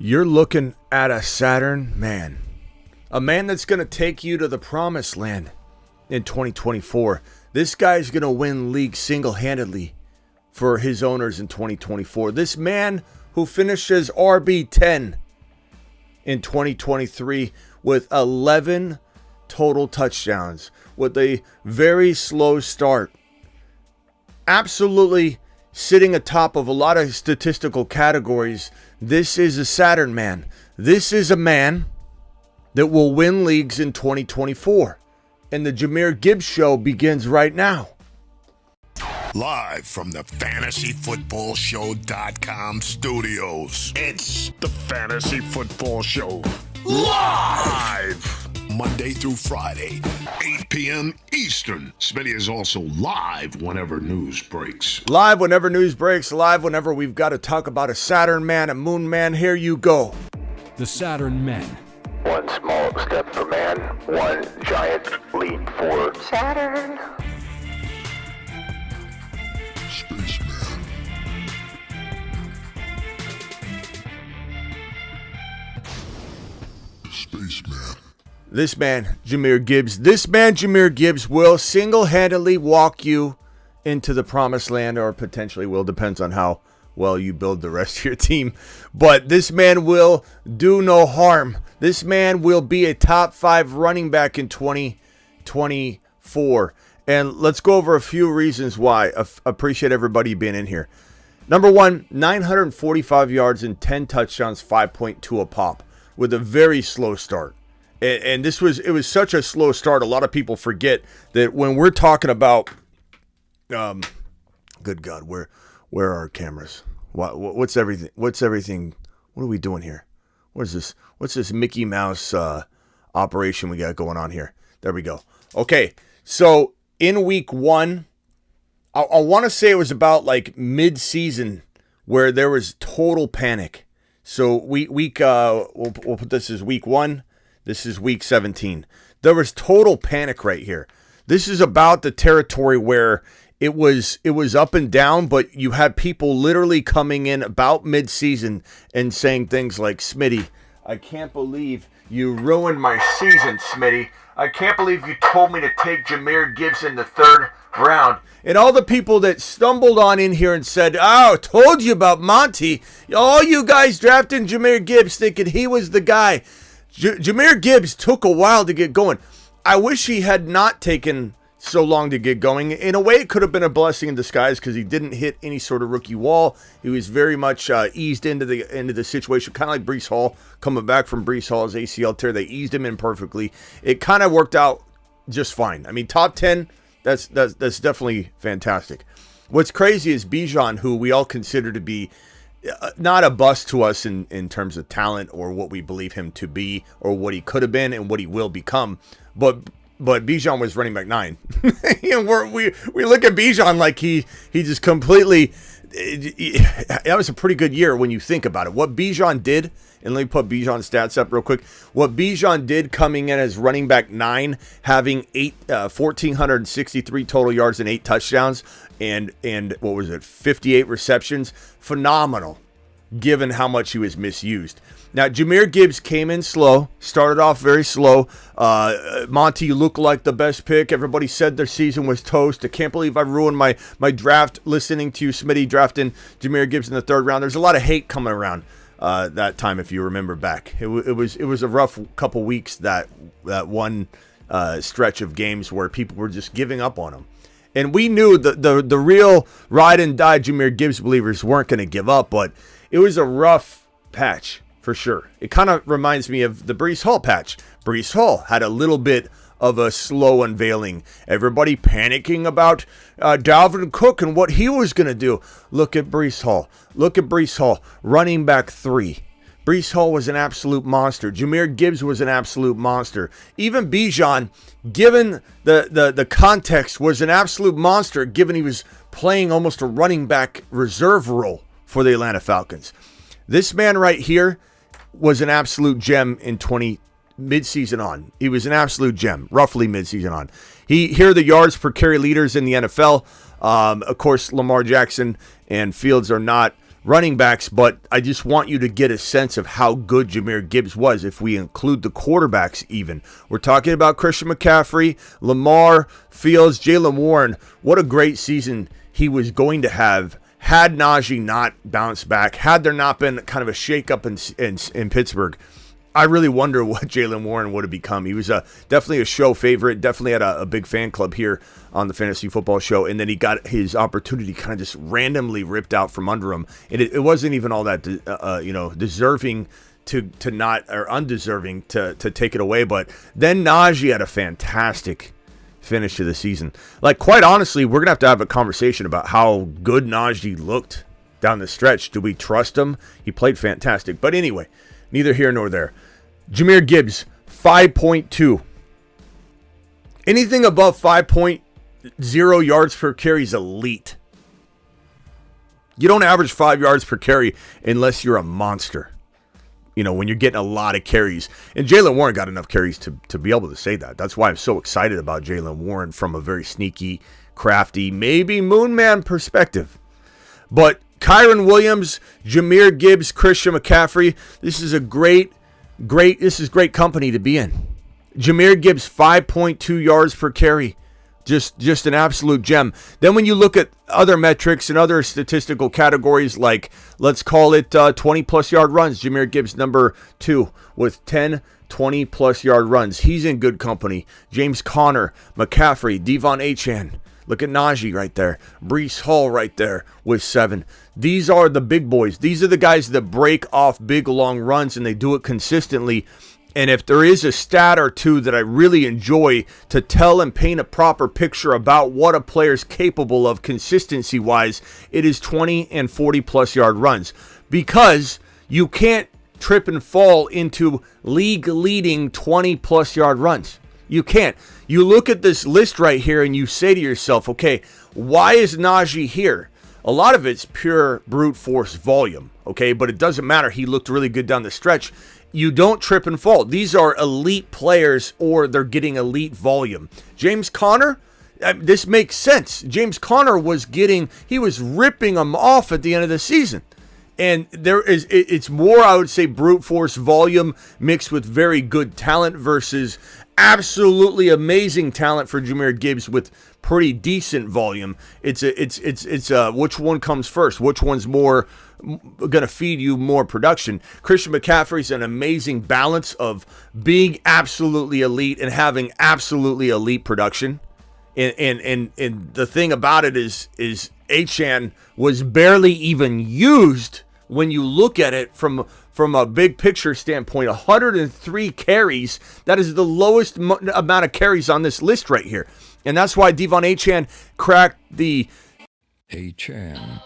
You're looking at a Saturn man. A man that's going to take you to the promised land in 2024. This guy's going to win league single-handedly for his owners in 2024. This man who finishes RB10 in 2023 with 11 total touchdowns with a very slow start. Absolutely sitting atop of a lot of statistical categories. This is a Saturn man. This is a man that will win leagues in 2024. And the Jahmyr Gibbs show begins right now. Live from the FantasyFootballShow.com studios. It's the Fantasy Football Show. Live! Monday through Friday, 8 p.m. Eastern. Smitty is also live whenever news breaks. Live whenever news breaks. Live whenever we've got to talk about a Saturn man, a moon man. Here you go. The Saturn men. One small step for man, one giant leap for Saturn. Spaceman. Spaceman. This man, Jamir Gibbs. This man, Jamir Gibbs, will single-handedly walk you into the promised land, or potentially will, depends on how well you build the rest of your team. But this man will do no harm. This man will be a top 5 running back in 2024. And let's go over a few reasons why. I appreciate everybody being in here. Number one, 945 yards and 10 touchdowns, 5.2 a pop, with a very slow start. And it was such a slow start. A lot of people forget that when we're talking about, good God, where are our cameras? What's everything? What are we doing here? What is this? What's this Mickey Mouse operation we got going on here? There we go. Okay, so in week 1, I want to say it was about like mid-season where there was total panic. So we'll put this as week 1. This is week 17. There was total panic right here. This is about the territory where it was up and down, but you had people literally coming in about mid-season and saying things like, Smitty, I can't believe you ruined my season, Smitty. I can't believe you told me to take Jamir Gibbs in the 3rd round. And all the people that stumbled on in here and said, oh, told you about Monty. All you guys drafting Jamir Gibbs thinking he was the guy. Jamir Gibbs took a while to get going. I wish he had not taken so long to get going. In a way, it could have been a blessing in disguise because he didn't hit any sort of rookie wall. He was very much eased into the situation, kind of like Breece Hall coming back from Breece Hall's ACL tear. They eased him in perfectly. It kind of worked out just fine. I mean, top 10, that's definitely fantastic. What's crazy is Bijan, who we all consider to be not a bust to us in terms of talent or what we believe him to be or what he could have been and what he will become. But Bijan was running back 9. And we look at Bijan like he just completely. That was a pretty good year when you think about it. What Bijan did, and let me put Bijan's stats up real quick. What Bijan did coming in as running back 9, having 1,463 total yards and 8 touchdowns, and what was it, 58 receptions, phenomenal, given how much he was misused. Now, Jahmyr Gibbs came in slow, started off very slow. Monty, you look like the best pick. Everybody said their season was toast. I can't believe I ruined my draft listening to you, Smitty, drafting Jahmyr Gibbs in the 3rd round. There's a lot of hate coming around that time, if you remember back. It was a rough couple weeks, that one stretch of games where people were just giving up on him. And we knew the real ride and die Jahmyr Gibbs believers weren't going to give up, but it was a rough patch for sure. It kind of reminds me of the Breece Hall patch. Breece Hall had a little bit of a slow unveiling. Everybody panicking about Dalvin Cook and what he was going to do. Look at Breece Hall. Look at Breece Hall, running back 3. Breece Hall was an absolute monster. Jahmyr Gibbs was an absolute monster. Even Bijan, given the context, was an absolute monster, given he was playing almost a running back reserve role for the Atlanta Falcons. This man right here was an absolute gem in mid-season on. He was an absolute gem, roughly mid-season on. Here are the yards per carry leaders in the NFL. Of course, Lamar Jackson and Fields are not running backs, but I just want you to get a sense of how good Jahmyr Gibbs was if we include the quarterbacks even. We're talking about Christian McCaffrey, Lamar, Fields, Jaylen Warren. What a great season he was going to have had Najee not bounced back, had there not been kind of a shakeup in Pittsburgh. I really wonder what Jaylen Warren would have become. He was definitely a show favorite, definitely had a big fan club here on the Fantasy Football Show, and then he got his opportunity kind of just randomly ripped out from under him. And it wasn't even all that, deserving to not, or undeserving to take it away. But then Najee had a fantastic finish to the season. Like, quite honestly, we're going to have a conversation about how good Najee looked down the stretch. Do we trust him? He played fantastic. But anyway, neither here nor there. Jahmyr Gibbs, 5.2. Anything above 5.0 yards per carry is elite. You don't average 5 yards per carry unless you're a monster. You know, when you're getting a lot of carries. And Jaylen Warren got enough carries to be able to say that. That's why I'm so excited about Jaylen Warren from a very sneaky, crafty, maybe Moonman perspective. But Kyron Williams, Jahmyr Gibbs, Christian McCaffrey, this is great company to be in. Jahmyr Gibbs, 5.2 yards per carry. Just an absolute gem. Then when you look at other metrics and other statistical categories, like let's call it 20-plus yard runs, Jahmyr Gibbs number 2 with 10 20-plus yard runs. He's in good company. James Conner, McCaffrey, Devon Achane. Look at Najee right there. Breece Hall right there with 7. These are the big boys. These are the guys that break off big, long runs, and they do it consistently. And if there is a stat or two that I really enjoy to tell and paint a proper picture about what a player's capable of consistency-wise, it is 20 and 40-plus yard runs. Because you can't trip and fall into league-leading 20-plus yard runs. You can't. You look at this list right here and you say to yourself, okay, why is Najee here? A lot of it's pure brute force volume, okay? But it doesn't matter. He looked really good down the stretch. You don't trip and fall. These are elite players or they're getting elite volume. James Conner, this makes sense. James Conner was ripping them off at the end of the season. And it's more, I would say, brute force volume mixed with very good talent versus absolutely amazing talent for Jahmyr Gibbs with pretty decent volume. It's which one comes first? Which one's more going to feed you more production? Christian McCaffrey's an amazing balance of being absolutely elite and having absolutely elite production. And the thing about it is Achane was barely even used when you look at it from a big picture standpoint. 103 carries. That is the lowest amount of carries on this list right here. And that's why Devon Achane cracked the Achane.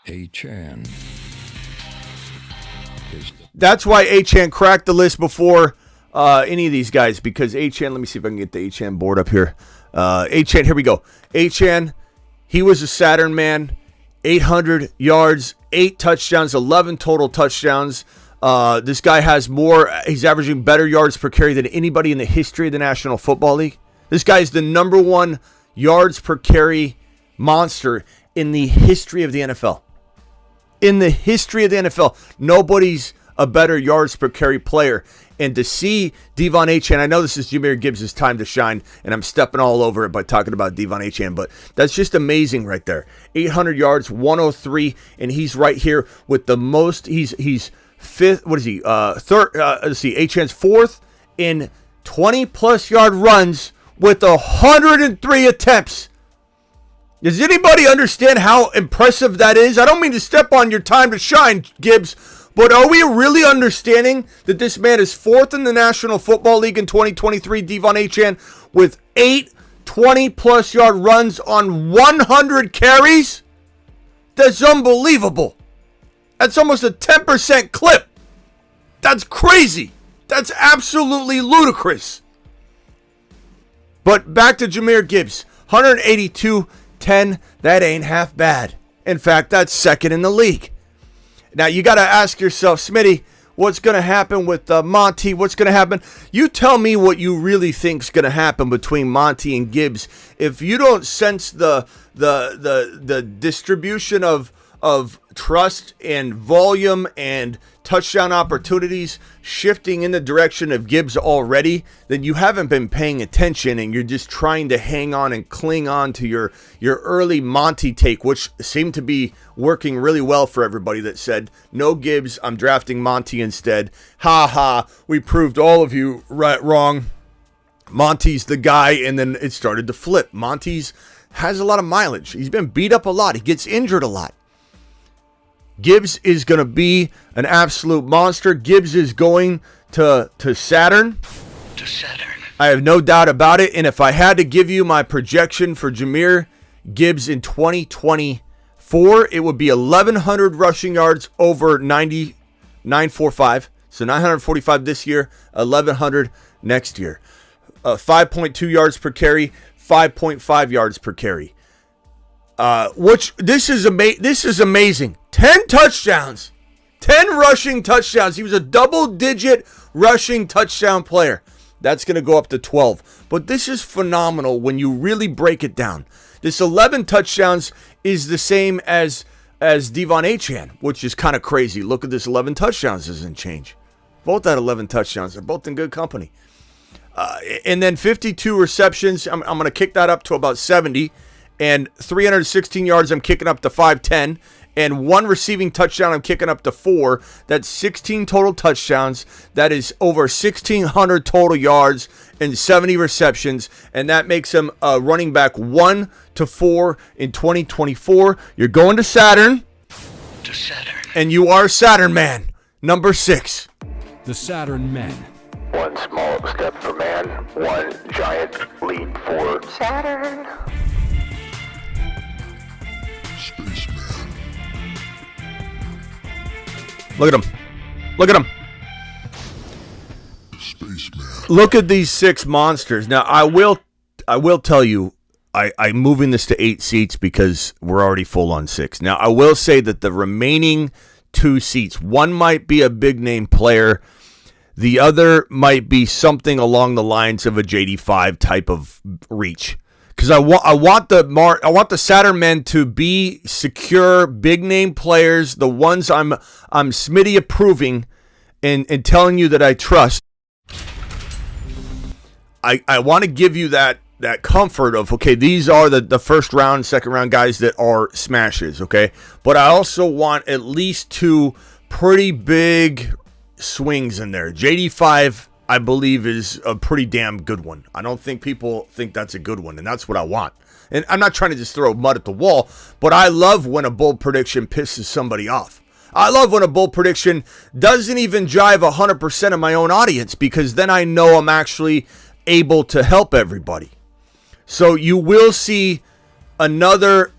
Achane. That's why Achane cracked the list before any of these guys, because Achane, let me see if I can get the Achane board up here. Achane, here we go. Achane, he was a Saturn man, 800 yards, 8 touchdowns, 11 total touchdowns. This guy has he's averaging better yards per carry than anybody in the history of the National Football League. This guy is the number 1 yards per carry monster in the history of the NFL. In the history of the NFL, nobody's a better yards per carry player. And to see Devon Achane, I know this is Jahmyr Gibbs' time to shine, and I'm stepping all over it by talking about Devon Achane, but that's just amazing right there. 800 yards, 103, and he's right here with the most. He's fifth. What is he? Third. Let's see. Achane's 4th in 20-plus yard runs with 103 attempts. Does anybody understand how impressive that is? I don't mean to step on your time to shine, Gibbs, but are we really understanding that this man is 4th in the National Football League in 2023, Devon Achane, with 8 20-plus yard runs on 100 carries? That's unbelievable. That's almost a 10% clip. That's crazy. That's absolutely ludicrous. But back to Jahmyr Gibbs, 182-10, that ain't half bad. In fact, that's 2nd in the league. Now, you got to ask yourself, Smitty, what's going to happen with Monty, what's going to happen. You tell me what you really think's going to happen between Monty and Gibbs. If you don't sense the distribution of trust and volume and touchdown opportunities shifting in the direction of Gibbs already, then you haven't been paying attention and you're just trying to hang on and cling on to your early Monty take, which seemed to be working really well for everybody that said, no Gibbs, I'm drafting Monty instead. Ha ha, we proved all of you wrong. Monty's the guy, and then it started to flip. Monty's has a lot of mileage. He's been beat up a lot. He gets injured a lot. Gibbs is going to be an absolute monster. Gibbs is going to Saturn. To Saturn. I have no doubt about it. And if I had to give you my projection for Jahmyr Gibbs in 2024, it would be 1,100 rushing yards over 945. So 945 this year, 1,100 next year. 5.2 yards per carry, 5.5 yards per carry. This is amazing. 10 touchdowns. 10 rushing touchdowns. He was a double-digit rushing touchdown player. That's going to go up to 12. But this is phenomenal when you really break it down. This 11 touchdowns is the same as Devon Achane, which is kind of crazy. Look at this, 11 touchdowns doesn't change. Both at 11 touchdowns. They're both in good company. And then 52 receptions. I'm going to kick that up to about 70. And 316 yards, I'm kicking up to 510. And 1 receiving touchdown, I'm kicking up to 4. That's 16 total touchdowns. That is over 1,600 total yards and 70 receptions. And that makes him running back 1 to 4 in 2024. You're going to Saturn. To Saturn. And you are Saturn Man, number 6. The Saturn Men. One small step for man, one giant leap for Saturn. Spaceman. Look at him. Look at him. Spaceman. Look at these 6 monsters. Now, I will tell you, I'm moving this to 8 seats because we're already full on 6. Now, I will say that the remaining 2 seats, one might be a big name player. The other might be something along the lines of a JD5 type of reach. Because I want the Saturn men to be secure, big name players, the ones I'm Smitty approving and telling you that I trust. I want to give you that comfort of, okay, these are the first round, second round guys that are smashes, okay? But I also want at least 2 pretty big swings in there. JD5, I believe, is a pretty damn good one. I don't think people think that's a good one, and that's what I want. And I'm not trying to just throw mud at the wall, but I love when a bold prediction pisses somebody off. I love when a bold prediction doesn't even jive 100% of my own audience, because then I know I'm actually able to help everybody. So you will see another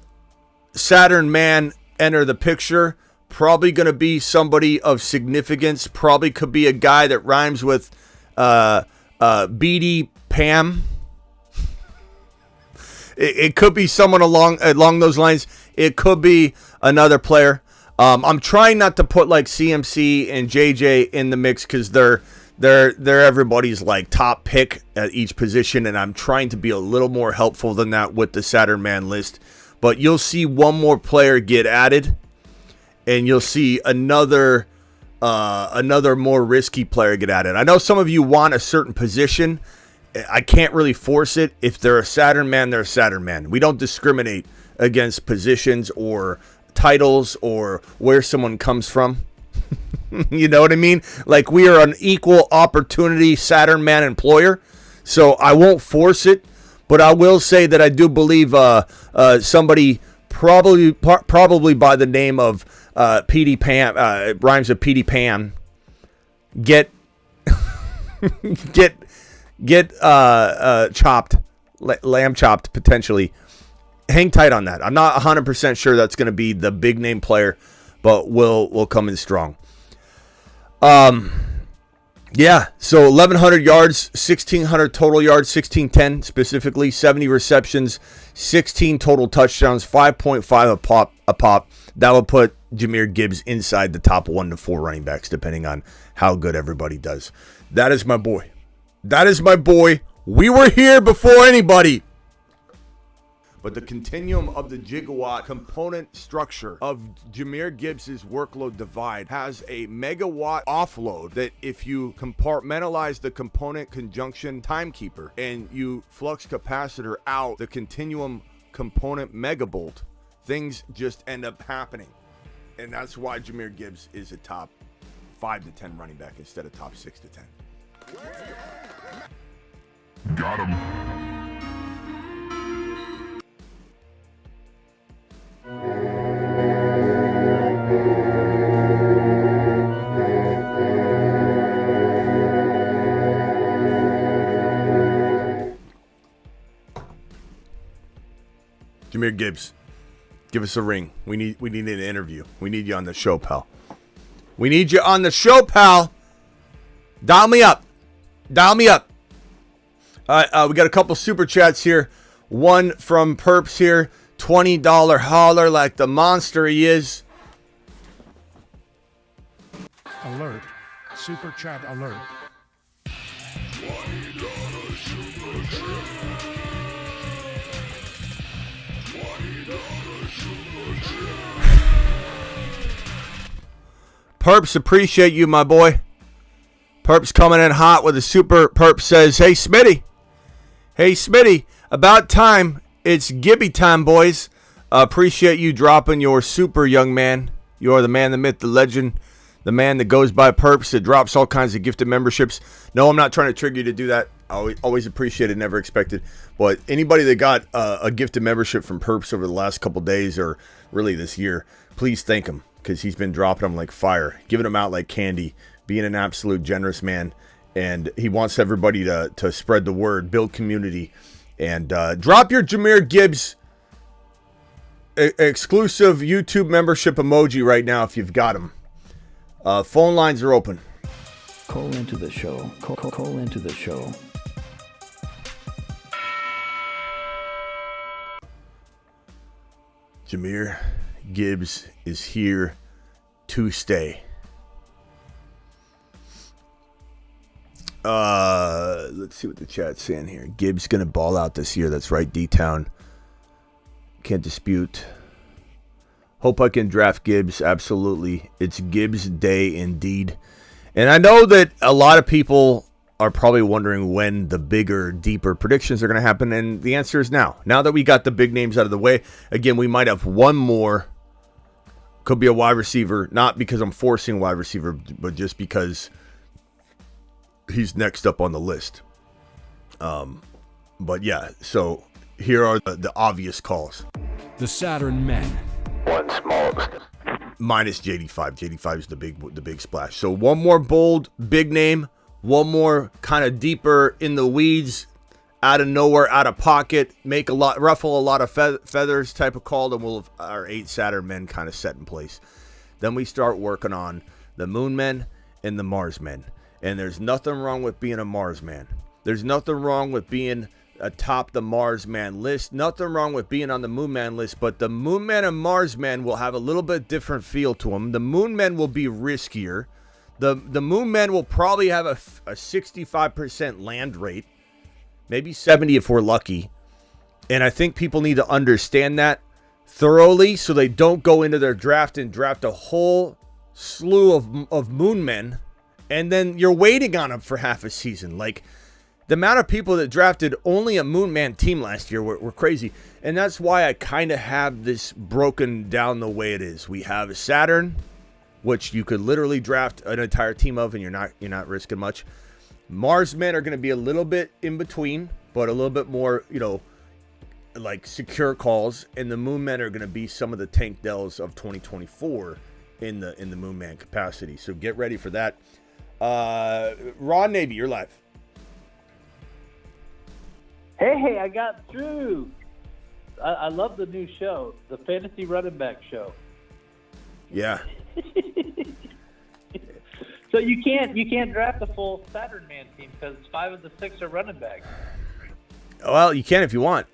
Saturn man enter the picture. Probably going to be somebody of significance. Probably could be a guy that rhymes with BD Pam. It could be someone along those lines. It could be another player. I'm trying not to put like CMC and JJ in the mix because they're everybody's like top pick at each position, and I'm trying to be a little more helpful than that with the Saturn man list. But you'll see one more player get added, and you'll see another more risky player get added. I know some of you want a certain position. I can't really force it. If they're a Saturn man, they're a Saturn man. We don't discriminate against positions or titles or where someone comes from. You know what I mean? Like, we are an equal opportunity Saturn man employer. So I won't force it, but I will say that I do believe somebody probably by the name of PD Pam, rhymes with PD Pam, get chopped, lamb chopped potentially. Hang tight on that. I'm not 100% sure that's going to be the big name player, but will come in strong. Yeah, so 1,100 yards, 1,600 total yards, 1,610 specifically, 70 receptions, 16 total touchdowns, 5.5 a pop. That will put Jahmyr Gibbs inside the top 1 to 4 running backs, depending on how good everybody does. That is my boy. That is my boy. We were here before anybody. But the continuum of the gigawatt component structure of Jamir Gibbs' workload divide has a megawatt offload that if you compartmentalize the component conjunction timekeeper and you flux capacitor out the continuum component megabolt, things just end up happening. And that's why Jamir Gibbs is a top 5 to 10 running back instead of top 6 to 10. Got him. Jamir Gibbs, give us a ring. We need an interview. We need you on the show, pal. We need you on the show, pal. Dial me up. Dial me up. We got a couple super chats here. One from Perps here. $20 holler like the monster he is. Alert. Super chat alert. Perps, appreciate you, my boy. Perps coming in hot with a super. Perps says, hey, Smitty. Hey, Smitty. About time. It's Gibby time, boys. Appreciate you dropping your super, young man. You are the man, the myth, the legend, the man that goes by Perps, that drops all kinds of gifted memberships. No, I'm not trying to trigger you to do that. I always appreciate it, never expected. But anybody that got a gifted membership from Perps over the last couple days or really this year, please thank him because he's been dropping them like fire, giving them out like candy, being an absolute generous man. And he wants everybody to spread the word, build community. And drop your Jahmyr Gibbs exclusive YouTube membership emoji right now if you've got him. Phone lines are open. Call into the show. Call into the show. Jahmyr Gibbs is here to stay. Let's see what the chat's saying here. Gibbs gonna ball out this year. That's right, D-Town. Can't dispute. Hope I can draft Gibbs. Absolutely. It's Gibbs day indeed. And I know that a lot of people are probably wondering when the bigger, deeper predictions are going to happen. And the answer is now. Now that we got the big names out of the way, again, we might have one more. Could be a wide receiver. Not because I'm forcing wide receiver, but just because he's next up on the list. But yeah, so here are the obvious calls. The Saturn Men. One small. Minus JD5. JD5 is the big splash. So one more bold, big name. One more kind of deeper in the weeds, out of nowhere, out of pocket, ruffle a lot of feathers type of call, and we'll have our 8 Saturn men kind of set in place. Then we start working on the Moon Men and the Mars Men. And there's nothing wrong with being a Mars man. There's nothing wrong with being atop the Mars man list. Nothing wrong with being on the Moon Man list. But the Moon Man and Mars Man will have a little bit different feel to them. The Moon Men will be riskier. The Moon Men will probably have a 65% land rate. Maybe 70 if we're lucky. And I think people need to understand that thoroughly so they don't go into their draft and draft a whole slew of Moon Men. And then you're waiting on them for half a season. Like, the amount of people that drafted only a Moon Man team last year were crazy. And that's why I kind of have this broken down the way it is. We have a Saturn, which you could literally draft an entire team of, and you're not risking much. Mars Men are going to be a little bit in between, but a little bit more, like secure calls. And the Moon Men are going to be some of the Tank Dells of 2024 in the Moon Man capacity. So get ready for that. Ron Navy, you're live. Hey, I got through. I love the new show, the Fantasy Running Back Show. Yeah. So you can't draft a full Saturn Man team because 5 of the 6 are running backs. Well, you can if you want.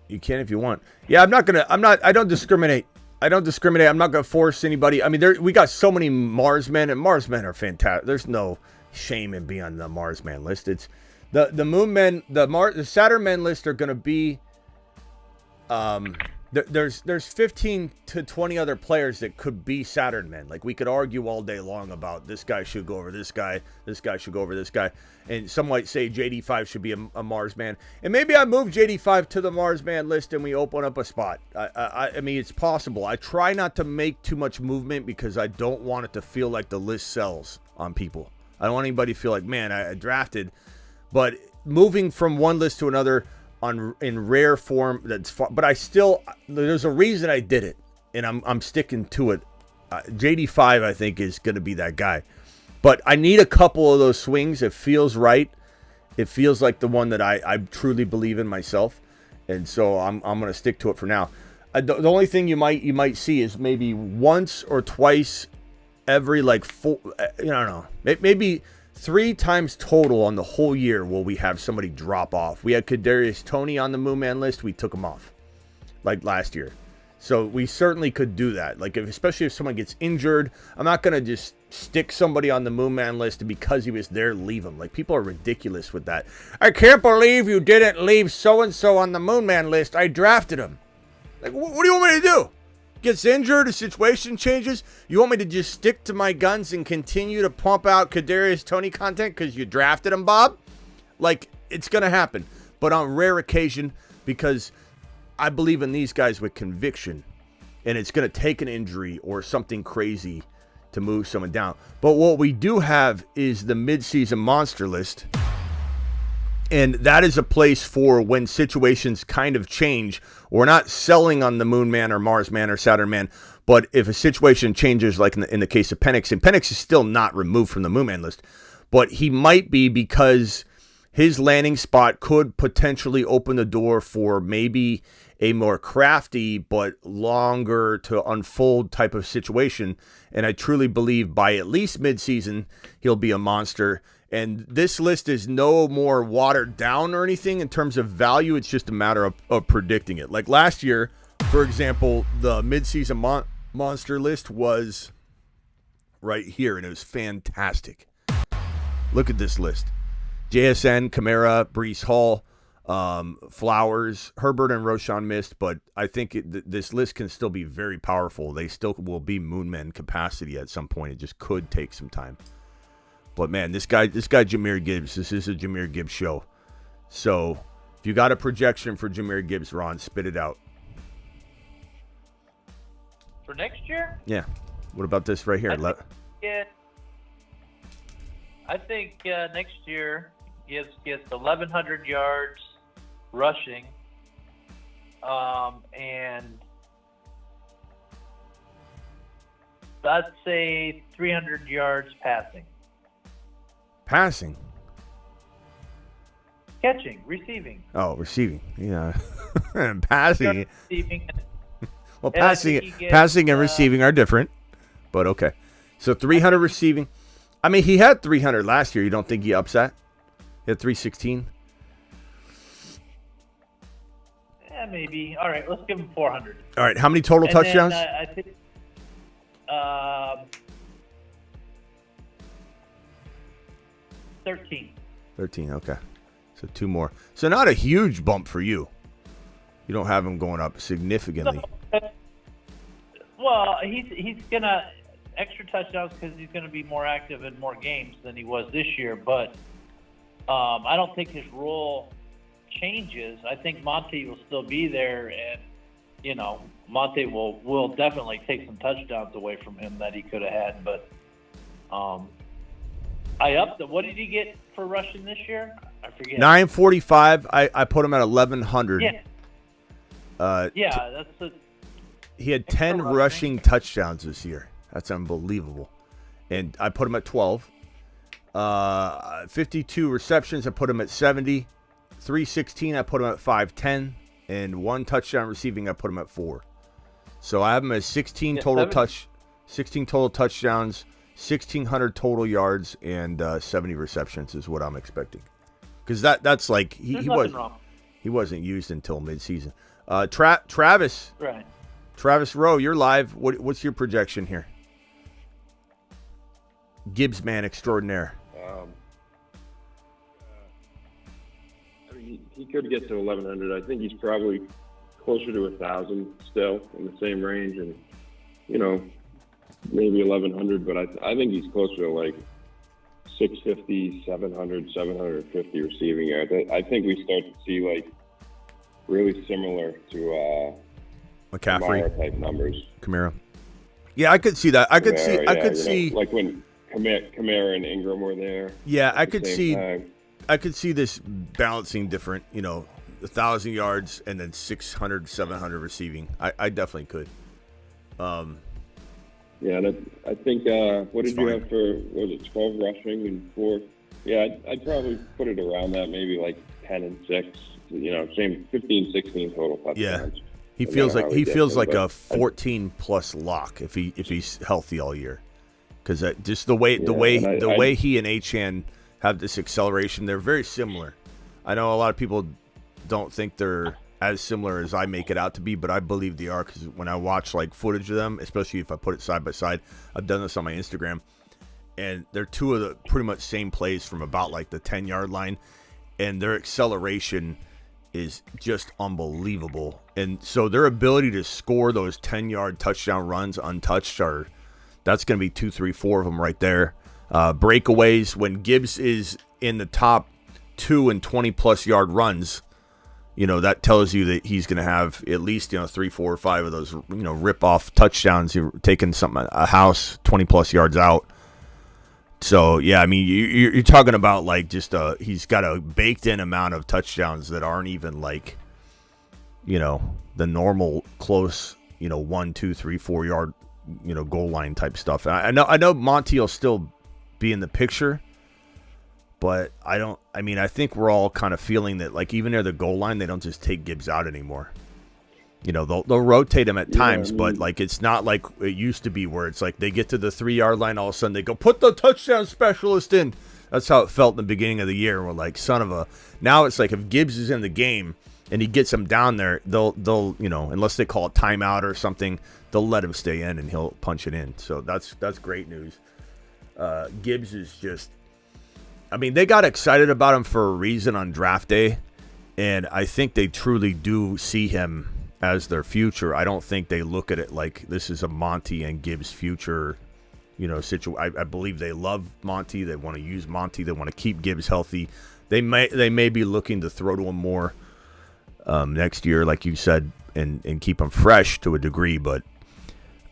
You can if you want. Yeah, I don't discriminate. I'm not going to force anybody. I mean, we got so many Mars men, and Mars men are fantastic. There's no shame in being on the Mars man list. It's the Moon men, the Saturn men list are going to be, there's 15 to 20 other players that could be Saturn men. Like, we could argue all day long about this guy should go over this guy should go over this guy. And some might say JD5 should be a Mars man. And maybe I move JD5 to the Mars man list and we open up a spot. I mean, it's possible. I try not to make too much movement because I don't want it to feel like the list sells on people. I don't want anybody to feel like, man, I drafted. But moving from one list to another in rare form, but there's a reason I did it, and I'm sticking to it. JD5, I think, is going to be that guy. But I need a couple of those swings. It feels right. It feels like the one that I truly believe in myself, and so I'm going to stick to it for now. The only thing you might see is maybe once or twice every like 4. I don't know. Maybe 3 times total on the whole year will we have somebody drop off. We had Kadarius Toney on the Moon Man list. We took him off like last year. So we certainly could do that. Like, especially if someone gets injured, I'm not going to just stick somebody on the Moon Man list and because he was there, leave him. Like, people are ridiculous with that. I can't believe you didn't leave so-and-so on the Moon Man list. I drafted him. Like, what do you want me to do? Gets injured, the situation changes. You want me to just stick to my guns and continue to pump out Kadarius Toney content because you drafted him, Bob? Like, it's going to happen. But on rare occasion, because I believe in these guys with conviction, and it's going to take an injury or something crazy to move someone down. But what we do have is the midseason monster list, and that is a place for when situations kind of change. We're not selling on the Moon Man or Mars Man or Saturn Man, but if a situation changes, like in the case of Penix, and Penix is still not removed from the Moon Man list, but he might be because his landing spot could potentially open the door for maybe a more crafty but longer to unfold type of situation. And I truly believe by at least midseason, he'll be a monster. And this list is no more watered down or anything in terms of value. It's just a matter of predicting it. Like last year, for example, the midseason monster list was right here, and it was fantastic. Look at this list. JSN, Kamara, Breece Hall, Flowers, Herbert, and Roshan missed, but I think this list can still be very powerful. They still will be Moonmen capacity at some point. It just could take some time. But man, this guy Jahmyr Gibbs, this is a Jahmyr Gibbs show. So if you got a projection for Jahmyr Gibbs, Ron, spit it out. For next year? Yeah. What about this right here? I think next year Gibbs gets 1,100 yards rushing, and I'd say 300 yards passing. Passing? Catching, receiving. Oh, receiving. Yeah. Passing. Receiving. Well, passing and receiving are different, but okay. So 300 receiving. I mean, he had 300 last year. You don't think he ups that? He had 316? Yeah, maybe. All right, let's give him 400. All right, how many total touchdowns? Then, I think 13. 13, okay. So 2 more. So not a huge bump for you. You don't have him going up significantly. Well, he's going to extra touchdowns because he's going to be more active in more games than he was this year. But I don't think his role changes. I think Monty will still be there, and Monty will definitely take some touchdowns away from him that he could have had. But I upped it. What did he get for rushing this year? I forget. 945. I put him at 1,100. Yeah. He had 10 rushing touchdowns this year. That's unbelievable. And I put him at 12. 52 receptions, I put him at 70. 316, I put him at 510. And 1 touchdown receiving, I put him at 4. So I have him at 16 total touchdowns, 1,600 total yards and 70 receptions is what I'm expecting. Because that's like There's nothing wrong. he wasn't used until midseason. Travis Right. Travis Rowe, you're live. What's your projection here? Gibbs man extraordinaire. I mean, he could get to 1,100. I think he's probably closer to 1,000 still in the same range, and maybe 1,100. But I think he's closer to like 650, 700, 750 receiving yards. I think we start to see like really similar to McCaffrey Kamara type numbers. Kamara. Yeah, I could see that. I could see like when Kamara and Ingram were there. Yeah, I could see. Time. I could see this balancing different. 1,000 yards and then 600, 700 receiving. I definitely could. Yeah, I think. What did you have for? What was it 12 rushing and 4? Yeah, I'd probably put it around that, maybe like 10 and 6. Same 15, 16 total touchdowns. Yeah, he feels like a 14 plus lock if he's healthy all year. Because just the way he and Achane have this acceleration, they're very similar. I know a lot of people don't think they're as similar as I make it out to be, but I believe they are, because when I watch like footage of them, especially if I put it side by side, I've done this on my Instagram, and they're two of the pretty much same plays from about like the 10-yard line, and their acceleration is just unbelievable. And so their ability to score those 10-yard touchdown runs untouched that's going to be 2, 3, 4 of them right there. Breakaways, when Gibbs is in the top 2 and 20-plus yard runs, that tells you that he's going to have at least 3, 4, or 5 of those rip-off touchdowns. You're taking a house 20-plus yards out. So, yeah, I mean, you're talking about like just he's got a baked-in amount of touchdowns that aren't even like, the normal close, 1, 2, 3, 4 yard, goal line type stuff. And I know Monty will still be in the picture, but I think we're all kind of feeling that like even near the goal line, they don't just take Gibbs out anymore. They'll rotate him at times, but like it's not like it used to be where it's like they get to the 3-yard line, all of a sudden they go, put the touchdown specialist in. That's how it felt in the beginning of the year. We're like, son of a. Now it's like if Gibbs is in the game and he gets him down there, they'll unless they call a timeout or something, they'll let him stay in and he'll punch it in. So that's great news. Gibbs is just, they got excited about him for a reason on draft day, and I think they truly do see him as their future. I don't think they look at it like this is a Monty and Gibbs future, situation. I believe they love Monty. They want to use Monty. They want to keep Gibbs healthy. They may be looking to throw to him more next year, like you said, and keep him fresh to a degree. But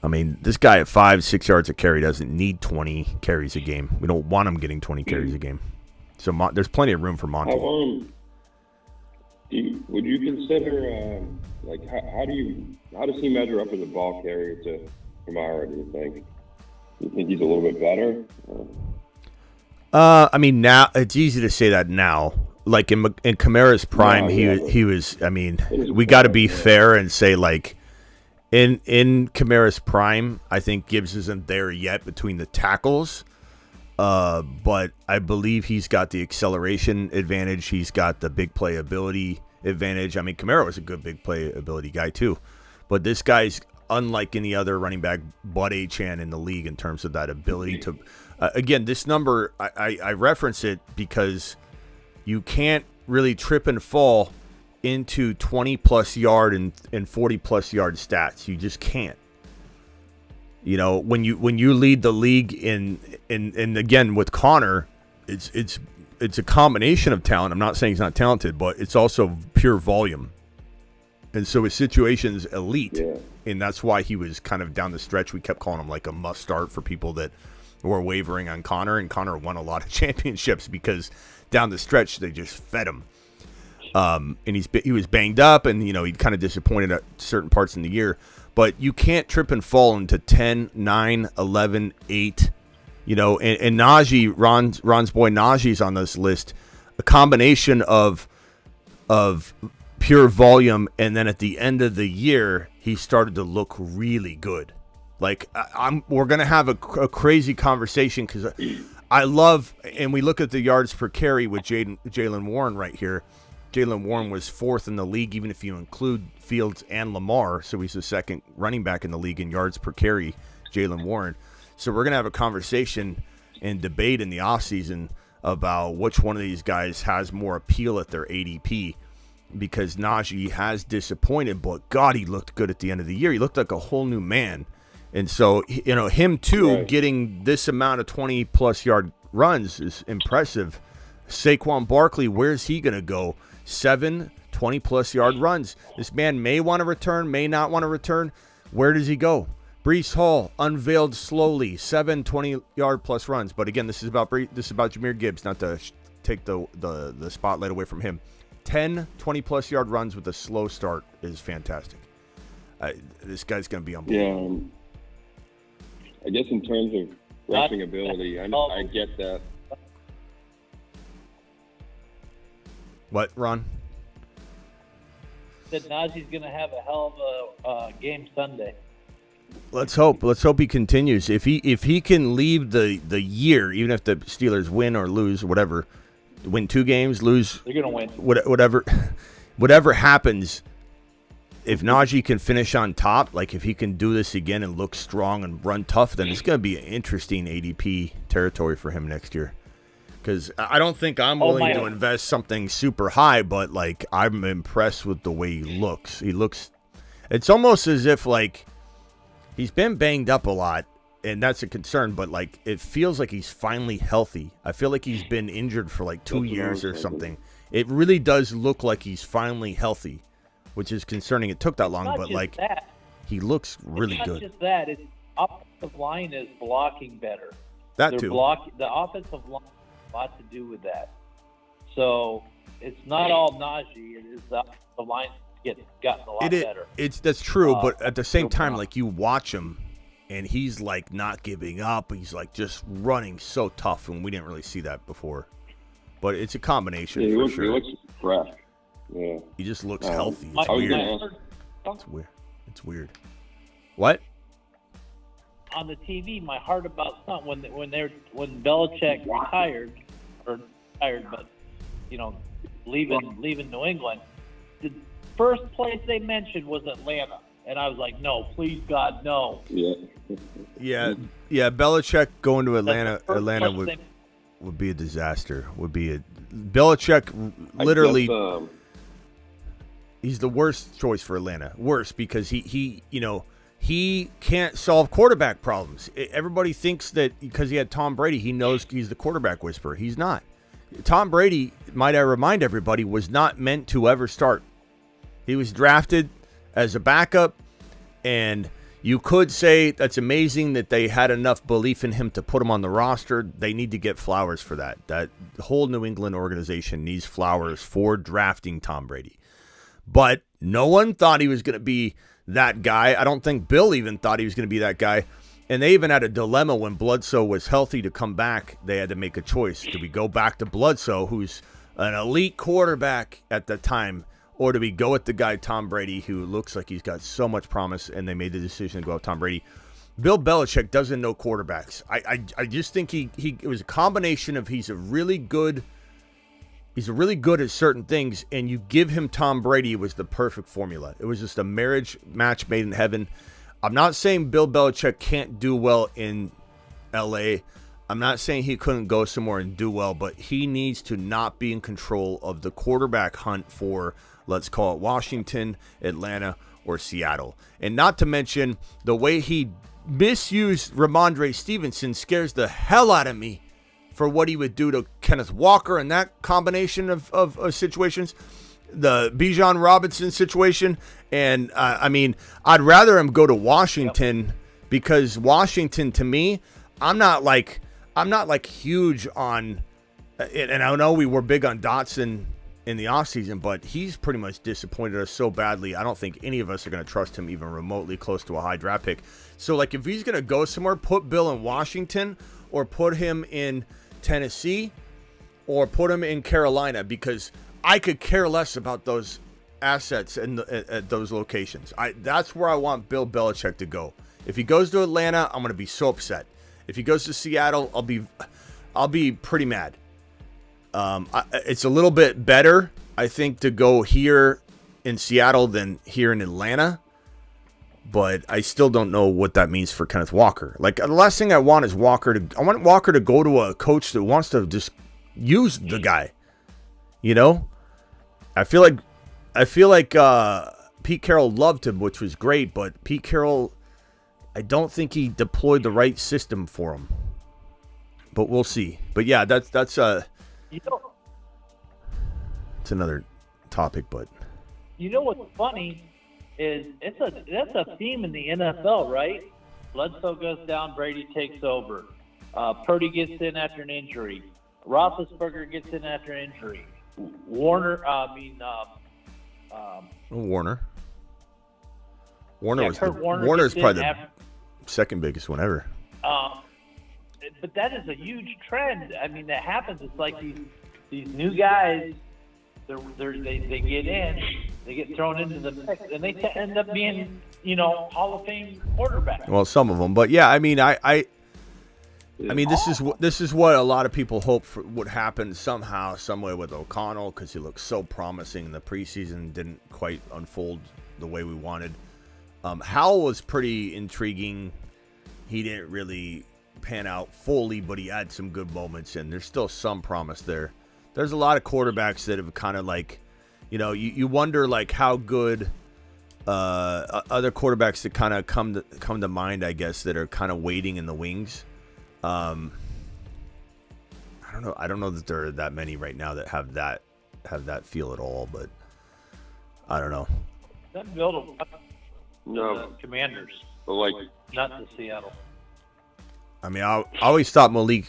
this guy at 5-6 yards a carry doesn't need 20 carries a game. We don't want him getting 20 carries a game. So there's plenty of room for Monty. Would you consider how does he measure up as a ball carrier to Kamara? Do you think? Do you think he's a little bit better? Now it's easy to say that now. Like in Kamara's prime, he was. We got to be fair and say like in Kamara's prime, I think Gibbs isn't there yet between the tackles. But I believe he's got the acceleration advantage. He's got the big play ability advantage. Kamara was a good big play ability guy too. But this guy's unlike any other running back but Achane in the league in terms of that ability to... again, this number, I reference it because you can't really trip and fall into 20-plus yard and 40-plus yard stats. You just can't. When you lead the league in again with Connor, it's a combination of talent. I'm not saying he's not talented, but it's also pure volume. And so his situation's elite, and that's why he was kind of down the stretch. We kept calling him like a must start for people that were wavering on Connor, and Connor won a lot of championships because down the stretch they just fed him. And he was banged up, and he kind of disappointed at certain parts in the year. But you can't trip and fall into 10, 9, 11, 8, and Najee, Ron's boy Najee's on this list. A combination of pure volume, and then at the end of the year, he started to look really good. Like we're gonna have a crazy conversation because I love, and we look at the yards per carry with Jaylen Warren right here. Jaylen Warren was 4th in the league, even if you include Fields and Lamar. So he's the second running back in the league in yards per carry, Jaylen Warren. So we're gonna have a conversation and debate in the offseason about which one of these guys has more appeal at their ADP, because Najee has disappointed, but God, he looked good at the end of the year. He looked like a whole new man. And so, him too, getting this amount of 20-plus yard runs is impressive. Saquon Barkley, where's he going to go? 7 20-plus yard runs. This man may want to return, may not want to return. Where does he go? Breece Hall, unveiled slowly, 7 20-yard-plus runs. But again, this is about Jahmyr Gibbs, not to take the spotlight away from him. 10 20-plus yard runs with a slow start is fantastic. This guy's going to be unbelievable. Yeah. I guess in terms of rushing ability, I get that. What, Ron? That Najee's going to have a hell of a game Sunday. Let's hope. Let's hope he continues. If he can leave the year, even if the Steelers win or lose, whatever, win 2 games, lose, they're going to win. Whatever happens. If Najee can finish on top, like if he can do this again and look strong and run tough, then it's going to be an interesting ADP territory for him next year. Because I don't think I'm willing to invest something super high, but like I'm impressed with the way he looks. It's almost as if like he's been banged up a lot, and that's a concern, but like it feels like he's finally healthy. I feel like he's been injured for like 2 years or something. It really does look like he's finally healthy, which is concerning. It took that long, but like he looks really good. It's not just that. It's offensive line is blocking better. That too. The offensive line has a lot to do with that. So it's not all Najee. It is the offensive line gotten a lot better. That's true, but at the same time, like you watch him, and he's like not giving up. He's like just running so tough, and we didn't really see that before. But it's a combination for sure. He looks fresh. Yeah. He just looks healthy. It's weird. It's weird. What? On the TV, my heart about something when Belichick retired, but leaving New England, the first place they mentioned was Atlanta, and I was like, no, please God, no. Yeah. Belichick going to Atlanta would be a disaster. Belichick literally. He's the worst choice for Atlanta. Worse because he can't solve quarterback problems. Everybody thinks that because he had Tom Brady, he knows he's the quarterback whisperer. He's not. Tom Brady, might I remind everybody, was not meant to ever start. He was drafted as a backup, and you could say that's amazing that they had enough belief in him to put him on the roster. They need to get flowers for that. That whole New England organization needs flowers for drafting Tom Brady. But no one thought he was going to be that guy. I don't think Bill even thought he was going to be that guy. And they even had a dilemma when Bledsoe was healthy to come back. They had to make a choice. Do we go back to Bledsoe, who's an elite quarterback at the time, or do we go with the guy Tom Brady, who looks like he's got so much promise, and they made the decision to go with Tom Brady. Bill Belichick doesn't know quarterbacks. I just think it was a combination of he's really good at certain things, and you give him Tom Brady, it was the perfect formula. It was just a marriage match made in heaven. I'm not saying Bill Belichick can't do well in L.A. I'm not saying he couldn't go somewhere and do well, but he needs to not be in control of the quarterback hunt for, let's call it Washington, Atlanta, or Seattle. And not to mention the way he misused Ramondre Stevenson scares the hell out of me for what he would do to Kenneth Walker and that combination of situations. The Bijan Robinson situation. And, I'd rather him go to Washington because Washington, to me, I'm not like huge on, and I know we were big on Dotson in the offseason, but he's pretty much disappointed us so badly. I don't think any of us are going to trust him even remotely close to a high draft pick. So, like, if he's going to go somewhere, put Bill in Washington or put him in Tennessee or put him in Carolina, because I could care less about those assets and at those locations. That's where I want Bill Belichick to go. If he goes to Atlanta, I'm going to be so upset. If he goes to Seattle, I'll be pretty mad. It's a little bit better, I think, to go here in Seattle than here in Atlanta. But I still don't know what that means for Kenneth Walker. Like, the last thing I want is Walker to go to a coach that wants to just use the guy. You know? I feel like Pete Carroll loved him, which was great, but Pete Carroll, I don't think he deployed the right system for him. But we'll see. But yeah, that's You know, it's another topic, but you know what's funny is that's a theme in the NFL, right? Bledsoe goes down, Brady takes over. Purdy gets in after an injury. Roethlisberger gets in after an injury. Warner. Warner's probably the second biggest one ever. But that is a huge trend. I mean, that happens. It's like these new guys, they get in, they get thrown into the mix, and they end up being, Hall of Fame quarterbacks. Well, some of them, but yeah, I mean, I mean, this is what a lot of people hope for would happen somehow, some way with O'Connell, because he looked so promising in the preseason, didn't quite unfold the way we wanted. Howell was pretty intriguing. He didn't really pan out fully, but he had some good moments, and there's still some promise there. There's a lot of quarterbacks that have kind of like, you wonder like how good other quarterbacks that kind of come to mind, I guess, that are kind of waiting in the wings. I don't know that there are that many right now that have that feel at all, but I don't know. That build No, Commanders, but like not the Seattle. I mean, I always thought Malik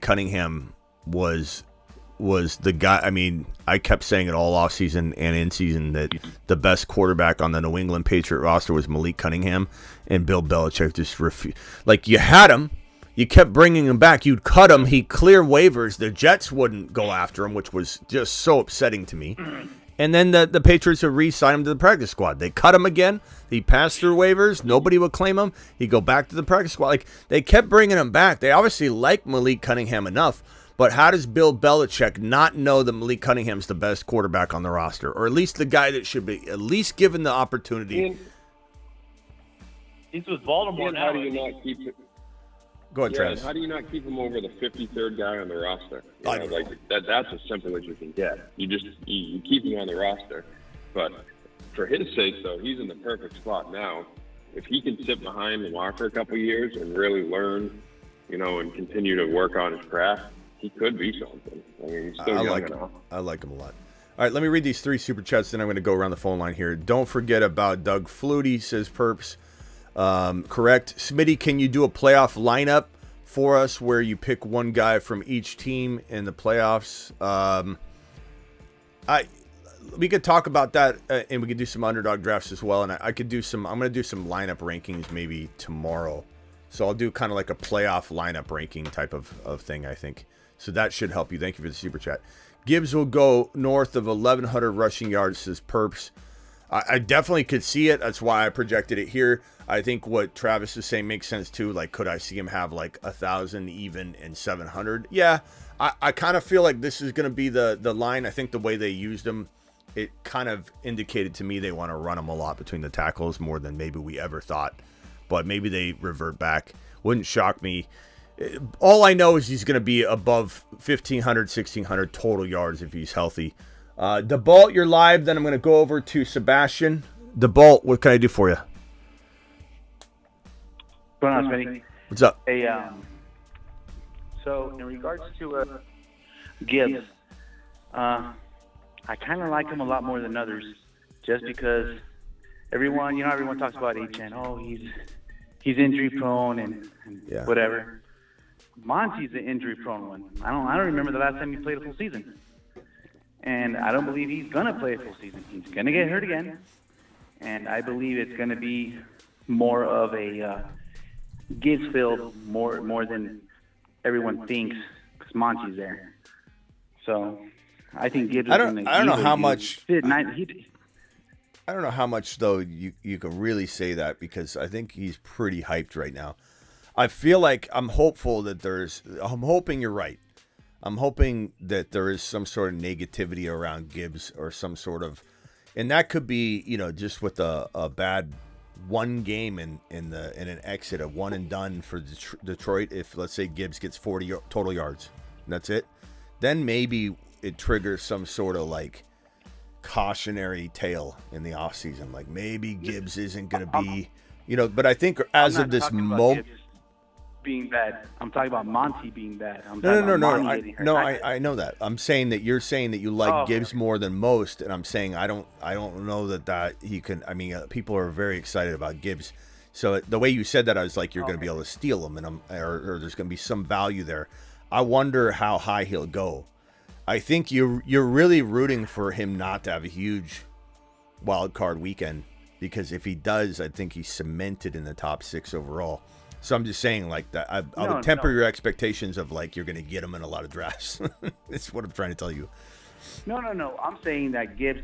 Cunningham was the guy. I mean, I kept saying it all off season and in season that the best quarterback on the New England Patriot roster was Malik Cunningham, and Bill Belichick just refused. Like, you had him, you kept bringing him back, you'd cut him, he'd clear waivers, the Jets wouldn't go after him, which was just so upsetting to me. And then the Patriots would re-sign him to the practice squad. They cut him again. He passed through waivers. Nobody would claim him. He'd go back to the practice squad. Like, they kept bringing him back. They obviously like Malik Cunningham enough. But how does Bill Belichick not know that Malik Cunningham's the best quarterback on the roster? Or at least the guy that should be at least given the opportunity. He's with Baltimore now. How do you not keep it? Go ahead, Travis. How do you not keep him over the 53rd guy on the roster? That's as simple as you can get. You keep him on the roster. But for his sake, though, he's in the perfect spot now. If he can sit behind Lamar for a couple of years and really learn, and continue to work on his craft, he could be something. I mean, he's still young enough. I like him a lot. All right, let me read these 3 super chats, then I'm going to go around the phone line here. Don't forget about Doug Flutie, says Perps. Correct. Smitty, can you do a playoff lineup for us where you pick one guy from each team in the playoffs? We could talk about that, and we could do some underdog drafts as well. And I'm going to do some lineup rankings maybe tomorrow. So I'll do kind of like a playoff lineup ranking type of thing, I think. So that should help you. Thank you for the super chat. Gibbs will go north of 1,100 rushing yards, says Perps. I definitely could see it. That's why I projected it here. I think what Travis is saying makes sense too. Like, could I see him have like 1,000 even and 700? Yeah, I kind of feel like this is going to be the line. I think the way they used him, it kind of indicated to me they want to run him a lot between the tackles more than maybe we ever thought. But maybe they revert back. Wouldn't shock me. All I know is he's going to be above 1,500, 1,600 total yards if he's healthy. DeBalt, you're live. Then I'm going to go over to Sebastian. DeBalt, what can I do for you? What's going on, Smitty? What's up? Hey, so in regards to Gibbs, I kind of like him a lot more than others, just because everyone talks about Achane. Oh, he's injury prone and whatever. Monty's the injury prone one. I don't remember the last time he played a full season. And I don't believe he's going to play a full season. He's going to get hurt again. And I believe it's going to be more of a Gibbs field more than everyone thinks, because Monty's there. So I think Gibbs I don't know how much. I don't know how much though you can really say that, because I think he's pretty hyped right now. I feel like I'm hoping you're right. I'm hoping that there is some sort of negativity around Gibbs, or some sort of, and that could be, just with a bad one game in an exit, a one and done for Detroit. If let's say Gibbs gets 40 total yards, and that's it, then maybe it triggers some sort of like cautionary tale in the offseason. Like maybe Gibbs isn't going to be, but I think as of this moment, being bad. I'm talking about Monty being bad. No. I know that. I'm saying that you're saying that you like Gibbs more than most, and I'm saying I don't know that he can. I mean, people are very excited about Gibbs. So the way you said that, I was like, you're going to be able to steal him, and or there's going to be some value there. I wonder how high he'll go. I think you're really rooting for him not to have a huge wild card weekend, because if he does, I think he's cemented in the top 6 overall. So I'm just saying, like, that I would temper your expectations of like you're going to get him in a lot of drafts. That's what I'm trying to tell you. No. I'm saying that Gibbs,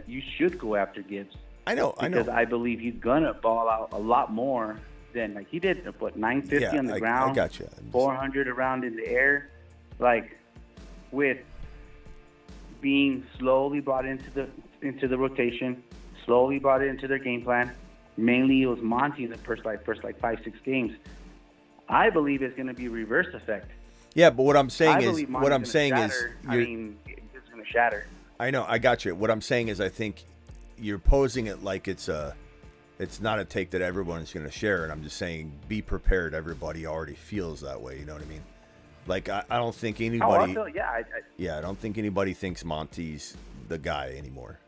you should go after Gibbs. I know. Because I believe he's gonna ball out a lot more than like he did. 950 on the ground. I got you. 400 around in the air, like with being slowly brought into the rotation, slowly brought into their game plan. Mainly it was Monty in the first 5-6 games. I believe it's going to be a reverse effect. Yeah, but what I'm saying it's going to shatter. I know, I got you. What I'm saying is, I think you're posing it like it's not a take that everyone's going to share, and I'm just saying be prepared. Everybody already feels that way. You know what I mean? Like I don't think anybody. I don't think anybody thinks Monty's the guy anymore.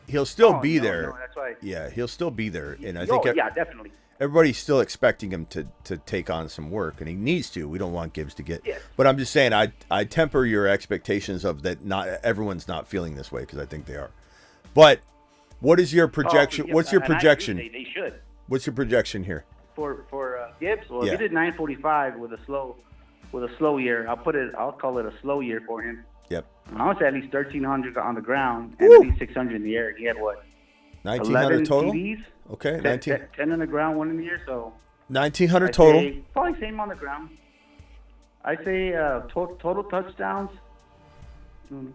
He'll still be there. No, that's why. Yeah, he'll still be there, and I think definitely. Everybody's still expecting him to take on some work, and he needs to. We don't want Gibbs to get. Yeah. But I'm just saying, I temper your expectations of that. Not everyone's not feeling this way, because I think they are. But what is your projection? What's your projection? They should. What's your projection here? For Gibbs, well, if he did 945 with a slow year, I'll call it a slow year for him. Yep. I would say at least 1,300 on the ground and at least 600 in the air. He had what? 1,900 total. TDs, Okay, 10 on the ground, 1 in the air. So 1,900 total. Probably same on the ground. I say total touchdowns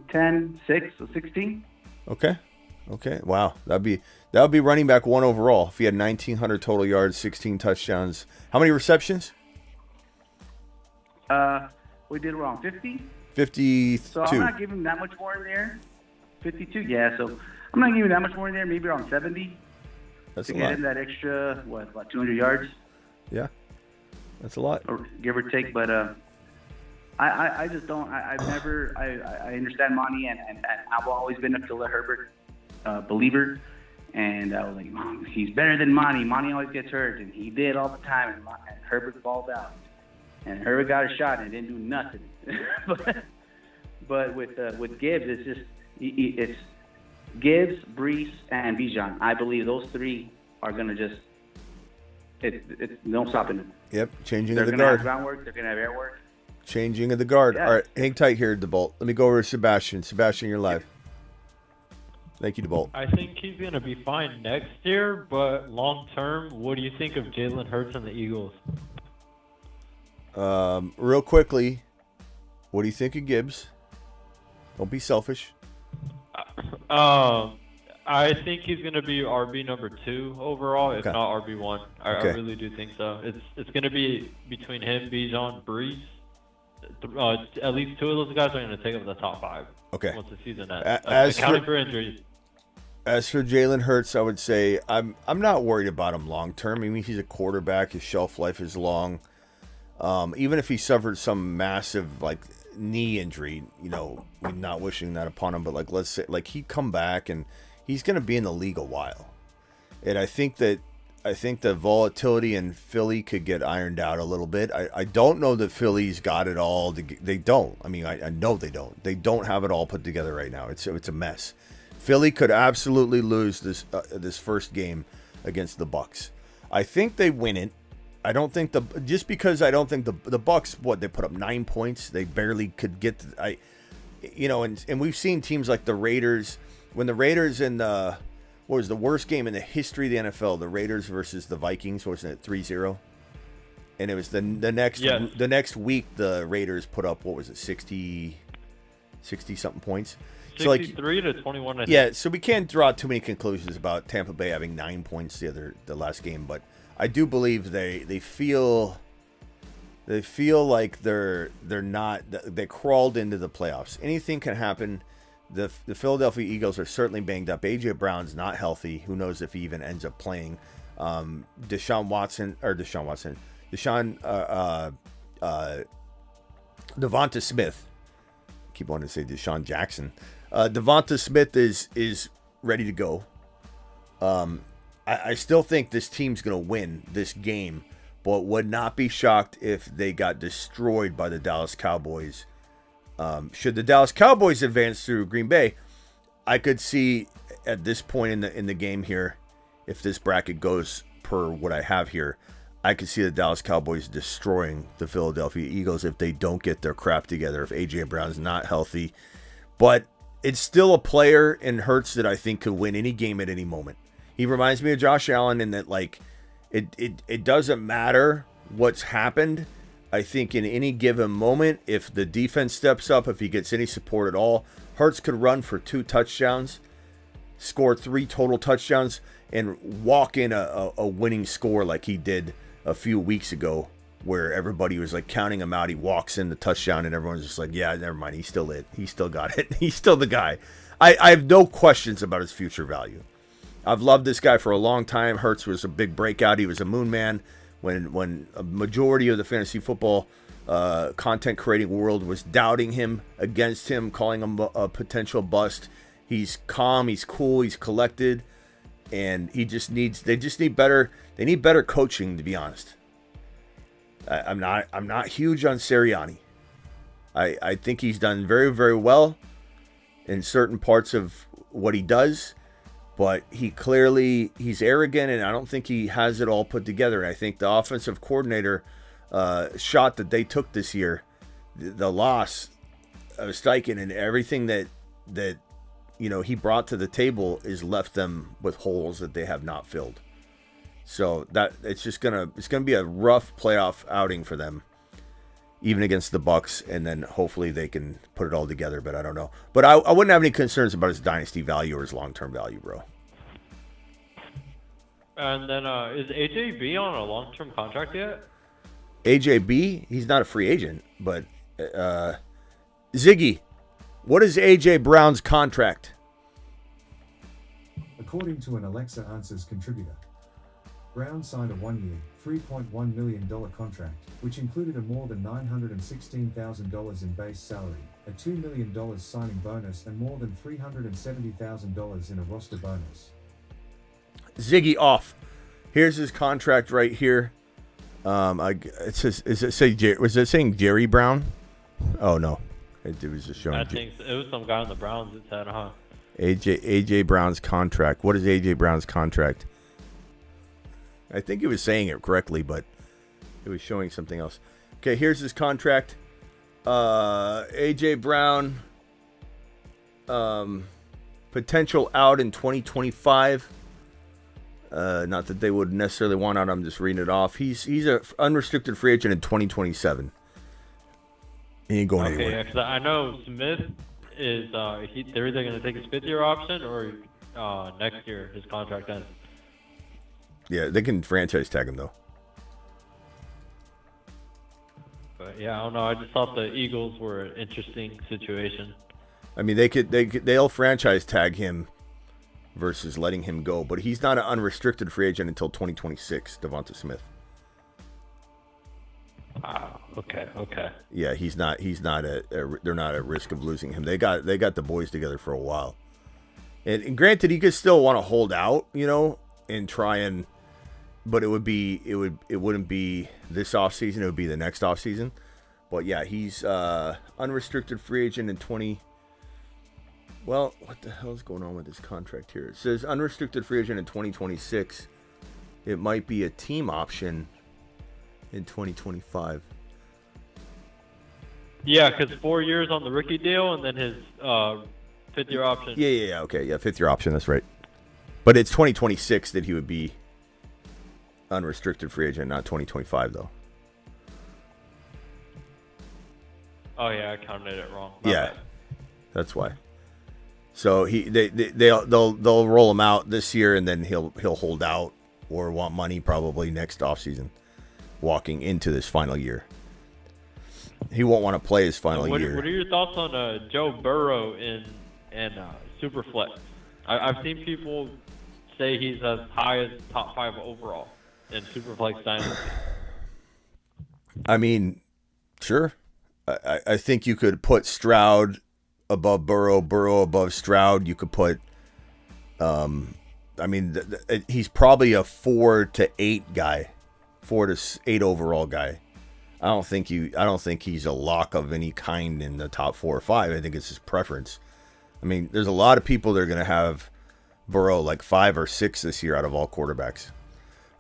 10, 6, so 16. Okay. Wow, that'd be running back 1 overall if he had 1,900 total yards, 16 touchdowns. How many receptions? We did around 50. 52. So I'm not giving him that much more in there. 52, yeah. So I'm not giving that much more in there. Maybe around 70. That's to a get lot. him that extra, about 200 yards. Yeah, that's a lot. Or give or take. But I just don't. I've never. I understand Monty, and I've always been a Philip Herbert believer. And I was like, Mom, he's better than Monty. Monty always gets hurt, and he did all the time. And Herbert balls out. And Herbert got a shot and didn't do nothing. but with Gibbs, it's just it's Gibbs, Brees, and Bijan. I believe those 3 are gonna just it's no stopping them. Yep, changing They're of the gonna guard. have ground work. They're gonna have air work. Changing of the guard. Yeah. All right, hang tight here, DeBolt. Let me go over to Sebastian. Sebastian, you're live. Thank you, DeBolt. I think he's going to be fine next year, but long term, what do you think of Jalen Hurts and the Eagles? Real quickly, what do you think of Gibbs? Don't be selfish. I think he's going to be RB number 2 overall, if Okay. not RB1. I Okay. really do think so. It's going to be between him, Bijan, Brees. At least 2 of those guys are going to take up the top 5. Okay. Once the season ends. Accounting for injuries. As for Jalen Hurts, I would say I'm not worried about him long term. I mean, he's a quarterback. His shelf life is long. Even if he suffered some massive knee injury, we're not wishing that upon him. But let's say he'd come back and he's going to be in the league a while. And I think the volatility in Philly could get ironed out a little bit. I don't know that Philly's got it all. They don't. I mean, I know they don't. They don't have it all put together right now. It's a mess. Philly could absolutely lose this first game against the Bucs. I think they win it. I don't think just because I don't think the Bucs, they put up 9 points. They barely could get. And we've seen teams like the Raiders. When the Raiders and what was the worst game in the history of the NFL? The Raiders versus the Vikings, wasn't it 3-0? And it was the next week the Raiders put up, what was it, 60 something points. 63 to 21. I think. Yeah, so we can't draw too many conclusions about Tampa Bay having 9 points the last game, but I do believe they feel like they're not, they crawled into the playoffs. Anything can happen. The Philadelphia Eagles are certainly banged up. A.J. Brown's not healthy. Who knows if he even ends up playing. Devonta Smith. I keep wanting to say Deshaun Jackson. Devonta Smith is ready to go. I still think this team's going to win this game, but would not be shocked if they got destroyed by the Dallas Cowboys. Should the Dallas Cowboys advance through Green Bay, I could see at this point in the game here, if this bracket goes per what I have here, I could see the Dallas Cowboys destroying the Philadelphia Eagles if they don't get their crap together, if A.J. Brown's not healthy. But it's still a player in Hurts that I think could win any game at any moment. He reminds me of Josh Allen in that, like, it doesn't matter what's happened. I think in any given moment, if the defense steps up, if he gets any support at all, Hurts could run for 2 touchdowns, score 3 total touchdowns, and walk in a winning score like he did a few weeks ago, where everybody was like counting him out. He walks in the touchdown and everyone's just like, yeah, never mind. He's still it. He still got it. He's still the guy. I have no questions about his future value. I've loved this guy for a long time. Hurts was a big breakout. He was a moon man when a majority of the fantasy football content creating world was doubting him, against him, calling him a potential bust. He's calm. He's cool. He's collected. And they just need better coaching, to be honest. I'm not huge on Sirianni. I think he's done very, very well in certain parts of what he does, but he's arrogant, and I don't think he has it all put together. I think the offensive coordinator shot that they took this year, the loss of Steichen, and everything that he brought to the table is left them with holes that they have not filled. So that it's gonna be a rough playoff outing for them, even against the Bucs, and then hopefully they can put it all together. But I don't know. But I wouldn't have any concerns about his dynasty value or his long-term value, bro. And then is AJB on a long-term contract yet? AJB, he's not a free agent, but Ziggy, what is AJ Brown's contract? According to an Alexa Answers contributor, Brown signed a 1-year, $3.1 million contract, which included a more than $916,000 in base salary, a $2 million signing bonus, and more than $370,000 in a roster bonus. Ziggy off. Here's his contract right here. It says, was it saying Jerry Brown? Oh no, it was just showing. I think it was some guy on the Browns that said, huh? AJ Brown's contract. What is AJ Brown's contract? I think he was saying it correctly, but it was showing something else. Okay, here's his contract. AJ Brown, potential out in 2025. Not that they would necessarily want out. I'm just reading it off. He's an unrestricted free agent in 2027. He ain't going anywhere. Okay, because I know Smith is they're either going to take his 5th-year option or next year his contract ends. Yeah, they can franchise tag him though. But yeah, I don't know. I just thought the Eagles were an interesting situation. I mean, they'll franchise tag him versus letting him go, but he's not an unrestricted free agent until 2026. Devonta Smith. Wow. Okay. Yeah, he's not. They're not at risk of losing him. They got the boys together for a while, and granted, he could still want to hold out, and try and. But it wouldn't be this offseason. It would be the next offseason. But yeah, he's unrestricted free agent in 20. Well, what the hell is going on with this contract here? It says unrestricted free agent in 2026. It might be a team option in 2025. Yeah, because 4 years on the rookie deal and then his 5th-year option. Yeah. Okay, yeah, 5th-year option. That's right. But it's 2026 that he would be unrestricted free agent, not 2025 though. Oh yeah, I counted it wrong. Yeah, that's why. So they'll roll him out this year, and then he'll hold out or want money probably next offseason, walking into this final year. He won't want to play his final year. What are your thoughts on Joe Burrow in Superflex? I've seen people say he's as high as top 5 overall in Superflex Dynasty. I mean, sure. I think you could put Stroud above Burrow, Burrow above Stroud. You could put, he's probably a 4 to 8 guy, 4 to 8 overall guy. I don't think he's a lock of any kind in the top 4 or 5. I think it's his preference. I mean, there's a lot of people that are going to have Burrow like 5 or 6 this year out of all quarterbacks.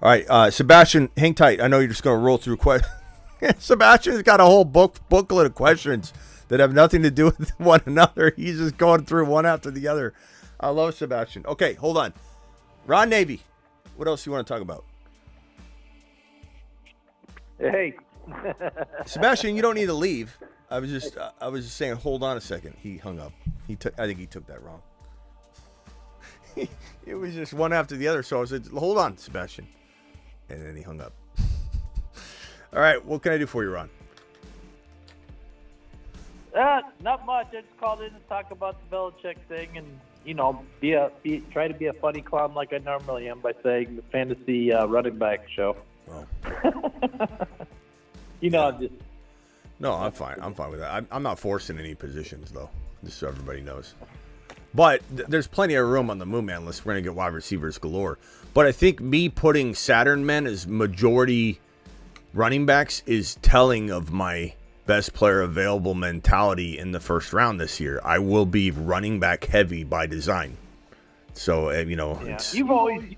All right, Sebastian, hang tight. I know you're just going to roll through questions. Sebastian's got a whole booklet of questions that have nothing to do with one another. He's just going through one after the other. I love Sebastian. Okay, hold on. Ron Navy, what else you want to talk about? Hey. Sebastian, you don't need to leave. I was just saying, hold on a second. He hung up. I think he took that wrong. It was just one after the other. So I said, hold on, Sebastian. And then he hung up. All right, what can I do for you, Ron? Not much. I just called in to talk about the Belichick thing and, try to be a funny clown like I normally am by saying the fantasy running back show. Well. I'm just... No, I'm fine. I'm fine with that. I'm not forcing any positions, though, just so everybody knows. But there's plenty of room on the Moon Man list. We're going to get wide receivers galore. But I think me putting Saturn men as majority running backs is telling of my best player available mentality in the first round this year. I will be running back heavy by design. So, it's... You've always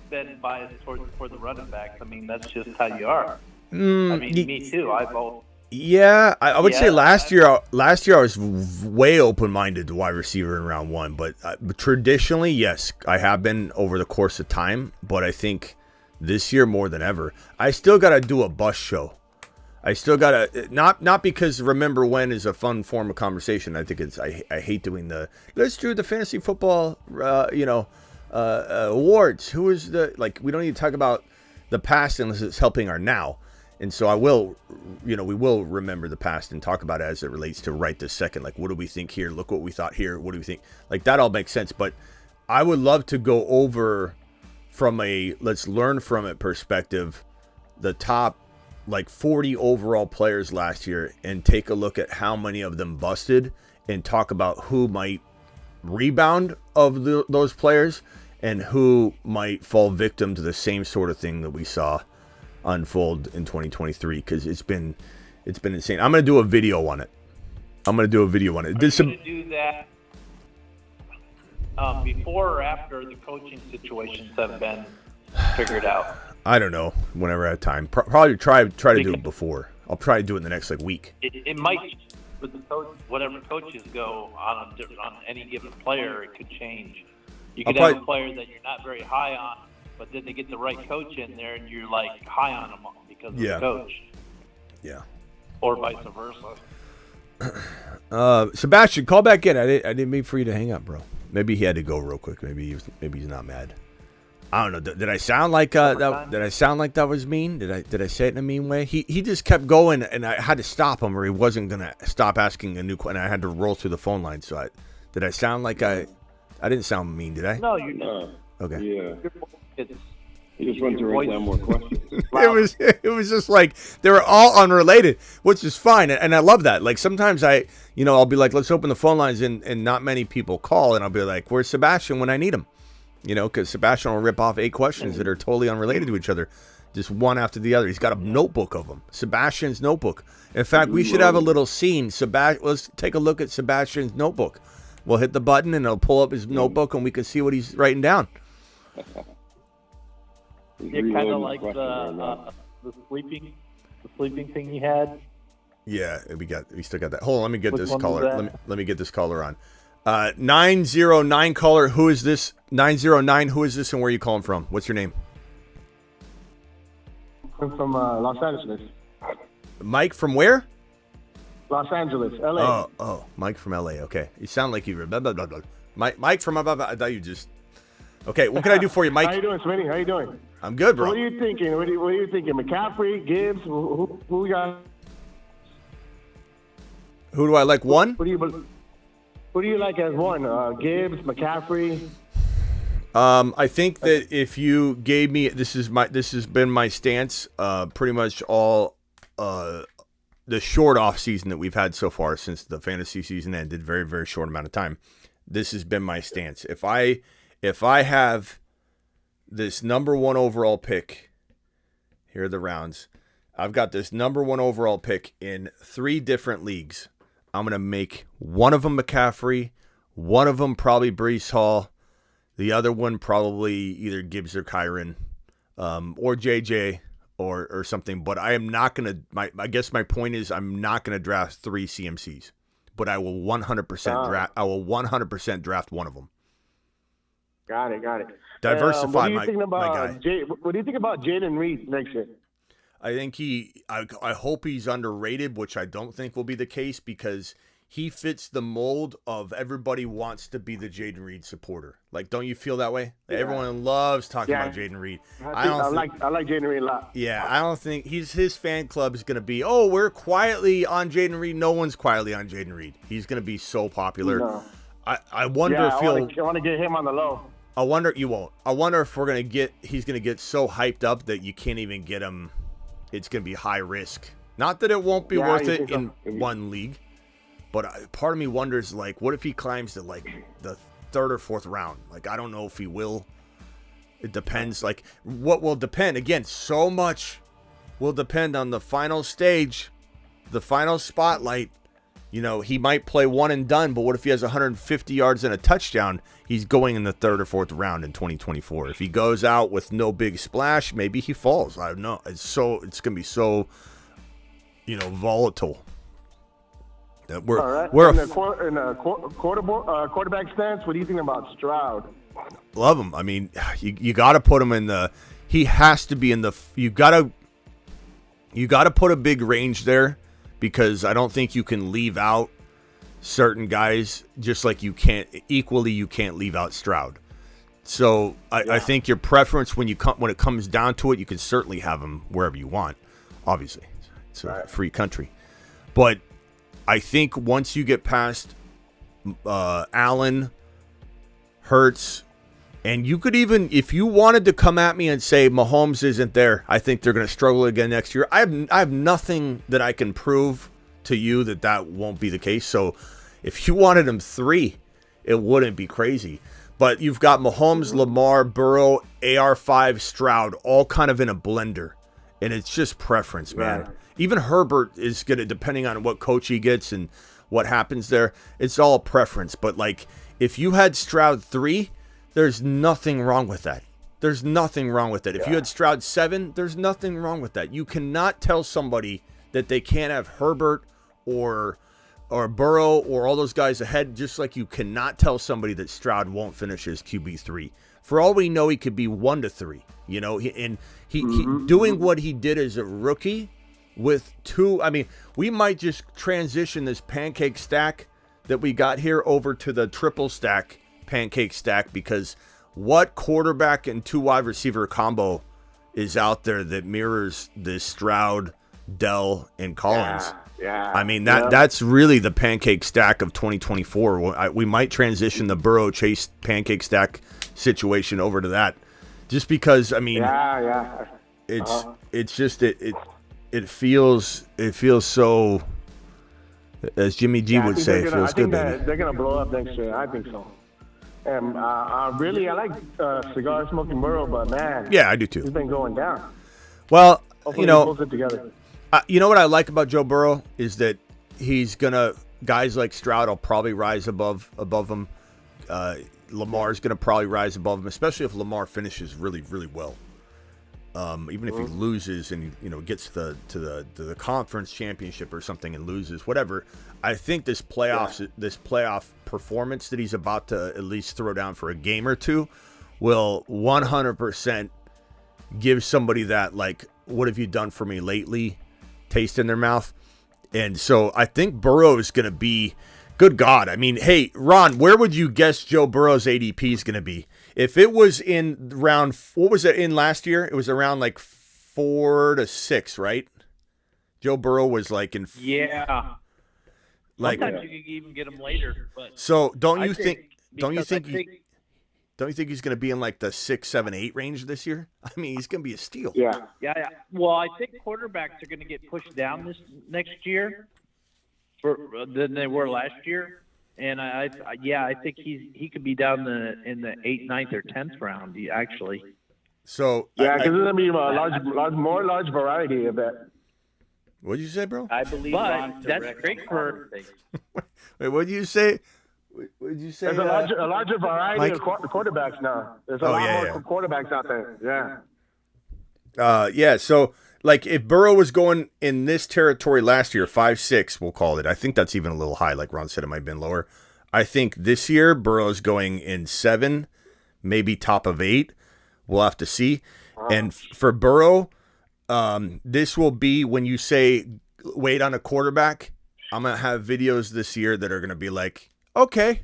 been biased for the running backs. I mean, that's just how you are. Me too. Yeah, I would say last year I was way open-minded to wide receiver in round 1, but traditionally, yes, I have been over the course of time, but I think this year more than ever, I still got to do a bus show. I still got to, not because remember when is a fun form of conversation. I think I hate doing let's do the fantasy football, awards. Who is we don't need to talk about the past unless it's helping our now. And so we will remember the past and talk about it as it relates to right this second. Like, what do we think here? Look what we thought here. What do we think? Like, that all makes sense. But I would love to go over from a let's learn from it perspective, the top 40 overall players last year and take a look at how many of them busted and talk about who might rebound of those players and who might fall victim to the same sort of thing that we saw unfold in 2023, because it's been insane. I'm going to do a video on it. Are you going to do that before or after the coaching situations have been figured out? I don't know. Whenever I have time. Probably try to do it before. I'll try to do it in the next week. It might, with the coach, whatever coaches go on any given player, it could change. You could have a player that you're not very high on, but then they get the right coach in there, and you're high on them because of the coach. Yeah. Or vice versa. Sebastian, call back in. I didn't mean for you to hang up, bro. Maybe he had to go real quick. Maybe he's not mad. I don't know. Did I sound like that? Did I sound like that was mean? Did I say it in a mean way? He just kept going, and I had to stop him, or he wasn't gonna stop asking a new question. I had to roll through the phone line. So did I sound like I didn't sound mean? Did I? No, you didn't. Okay. Yeah. He just went to write down more questions. It was just like they were all unrelated, which is fine, and I love that. Like sometimes I'll be like, let's open the phone lines, and not many people call, and I'll be like, where's Sebastian when I need him? Because Sebastian will rip off 8 questions that are totally unrelated to each other, just one after the other. He's got a notebook of them. Sebastian's notebook. In fact, we should have a little scene. Let's take a look at Sebastian's notebook. We'll hit the button, and it'll pull up his notebook, and we can see what he's writing down. You're kind of like the sleeping thing he had. Yeah, we still got that. Hold on, let me get this caller. Let me get this caller on. 909 caller. Who is this? 909. Who is this and where are you calling from? What's your name? I'm from Los Angeles. Mike from where? Los Angeles, LA. Oh, Mike from LA. Okay. You sound like you were blah, blah, blah, blah. Mike from blah, blah. I thought you just. Okay, what can I do for you, Mike? How you doing, Smitty? How you doing? I'm good, bro. So what are you thinking? What are you thinking? McCaffrey, Gibbs? Who we got? Who do I like? One? Who do you like as one? Gibbs, McCaffrey. I think that if you gave me this has been my stance pretty much all the short off season that we've had so far since the fantasy season ended, very, very short amount of time. This has been my stance. If I have this number 1 overall pick, here are the rounds. I've got this number 1 overall pick in 3 different leagues. I'm going to make one of them McCaffrey, one of them probably Breece Hall, the other one probably either Gibbs or Kyron, or JJ or something. But I am not going to, I guess my point is I'm not going to draft 3 CMCs, but I will 100% draft one of them. Got it. Diversify what do you my think about guy. What do you think about Jaden Reed next year? I think I hope he's underrated, which I don't think will be the case because he fits the mold of everybody wants to be the Jaden Reed supporter. Like, don't you feel that way? Yeah. Everyone loves talking about Jaden Reed. I like Jaden Reed a lot. Yeah, I don't think his fan club is going to be, oh, we're quietly on Jaden Reed. No one's quietly on Jaden Reed. He's going to be so popular. No. I wonder if I want to get him on the low. I wonder you won't. I wonder if he's going to get so hyped up that you can't even get him. It's going to be high risk. Not that it won't be worth it in one league, but part of me wonders, like, what if he climbs to, like, the 3rd or 4th round? Like, I don't know if he will. It depends. Like, what will depend? Again, so much will depend on the final stage, the final spotlight. You know, he might play one and done, but what if he has 150 yards and a touchdown? He's going in the 3rd or 4th round in 2024. If he goes out with no big splash, maybe he falls. I don't know. It's going to be so, volatile. We're in a quarterback stance. What do you think about Stroud? Love him. I mean, you got to put him in the. He has to be in the. You got to put a big range there, because I don't think you can leave out certain guys, just like you can't leave out Stroud. So I think your preference when it comes down to it, you can certainly have him wherever you want. Obviously, it's a free country, but I think once you get past Allen, Hurts, and you could even, if you wanted to come at me and say Mahomes isn't there, I think they're going to struggle again next year. I have nothing that I can prove to you that won't be the case. So if you wanted him 3, it wouldn't be crazy. But you've got Mahomes, Lamar, Burrow, AR5, Stroud, all kind of in a blender. And it's just preference, man. Right. Even Herbert is going to, depending on what coach he gets and what happens there, it's all preference. But, like, if you had Stroud 3, there's nothing wrong with that. There's nothing wrong with it. If you had Stroud 7, there's nothing wrong with that. You cannot tell somebody that they can't have Herbert or Burrow or all those guys ahead, just like you cannot tell somebody that Stroud won't finish as QB3. For all we know, he could be 1 to 3. He doing what he did as a rookie with 2. I mean, we might just transition this pancake stack that we got here over to the triple stack pancake stack, because what quarterback and 2 wide receiver combo is out there that mirrors this Stroud, Dell, and Collins? Yeah. I mean, that's really the pancake stack of 2024. We might transition the Burrow Chase pancake stack situation over to that, just because, I mean, it's just it feels so, as Jimmy G would say, it feels good, baby. They're gonna blow up next year. I think so. And I like cigar smoking Burrow, but man, yeah, I do too. He's been going down. Well, hopefully he pulls it together. You know what I like about Joe Burrow is that he's gonna, guys like Stroud will probably rise above him. Lamar's gonna probably rise above him, especially if Lamar finishes really, really well. even if he loses and gets to the conference championship or something and loses, whatever. I think this playoff performance that he's about to at least throw down for a game or two will 100% give somebody that, like, what have you done for me lately taste in their mouth. And so I think Burrow is going to be, good God. I mean, hey, Ron, where would you guess Joe Burrow's ADP is going to be? If it was in round, what was it in last year? It was around like 4 to 6, right? Joe Burrow was like in. Yeah. Like, sometimes you can even get him later. But so don't you think he's going to be in like the 6, 7, 8 range this year? I mean, he's going to be a steal. Yeah. Well, I think quarterbacks are going to get pushed down this next year than they were last year. And I think he could be down in the 8th, 9th, or 10th round, actually. So because there's gonna be a large variety of that. What did you say, bro? I believe but that's great for. Wait, what did you say? What did you say? There's a larger variety of quarterbacks now. There's a lot more quarterbacks out there. Yeah. So, like, if Burrow was going in this territory last year, 5-6, we'll call it. I think that's even a little high. Like Ron said, it might have been lower. I think this year Burrow's going in 7, maybe top of 8. We'll have to see. And for Burrow, this will be when you say wait on a quarterback. I'm going to have videos this year that are going to be like, okay,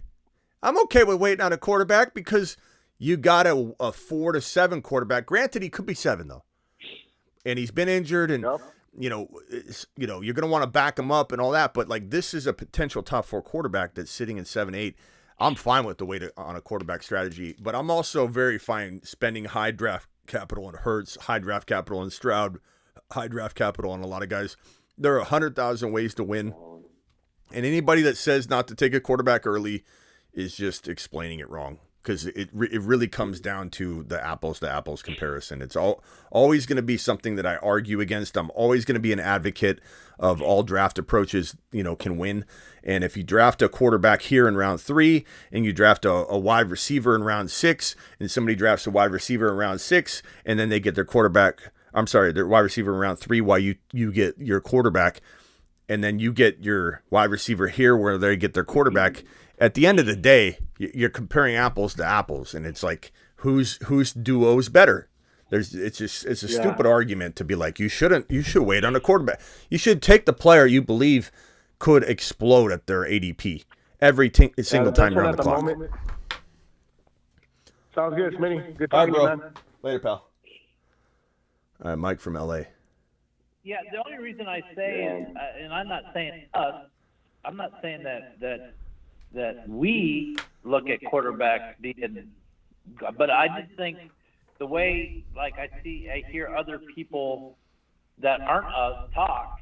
I'm okay with waiting on a quarterback because you got a 4 to 7 quarterback. Granted, he could be 7 though, and he's been injured, and you're going to want to back him up and all that. But like, this is a potential top 4 quarterback that's sitting in 7, 8. I'm fine with the wait on a quarterback strategy, but I'm also very fine spending high draft capital on Hurts, high draft capital on Stroud, high draft capital on a lot of guys. There are 100,000 ways to win. And anybody that says not to take a quarterback early is just explaining it wrong, because it really comes down to the apples to apples comparison. It's always going to be something that I argue against. I'm always going to be an advocate of all draft approaches, can win. And if you draft a quarterback here in round 3 and you draft a wide receiver in round 6, and somebody drafts a wide receiver in round 6 and then they get their wide receiver in round 3 while you get your quarterback, and then you get your wide receiver here where they get their quarterback. At the end of the day, you're comparing apples to apples, and it's like, whose duo is better? It's a stupid argument to be like, you should wait on a quarterback. You should take the player you believe could explode at their ADP every single time around the clock. Moment. Sounds good, Smitty. Good talking to you, man. Later, pal. All right, Mike from LA. Yeah, the only reason I say, and I'm not saying us, I'm not saying that we look at quarterbacks being, but I just think the way, like, I hear other people that aren't us talk,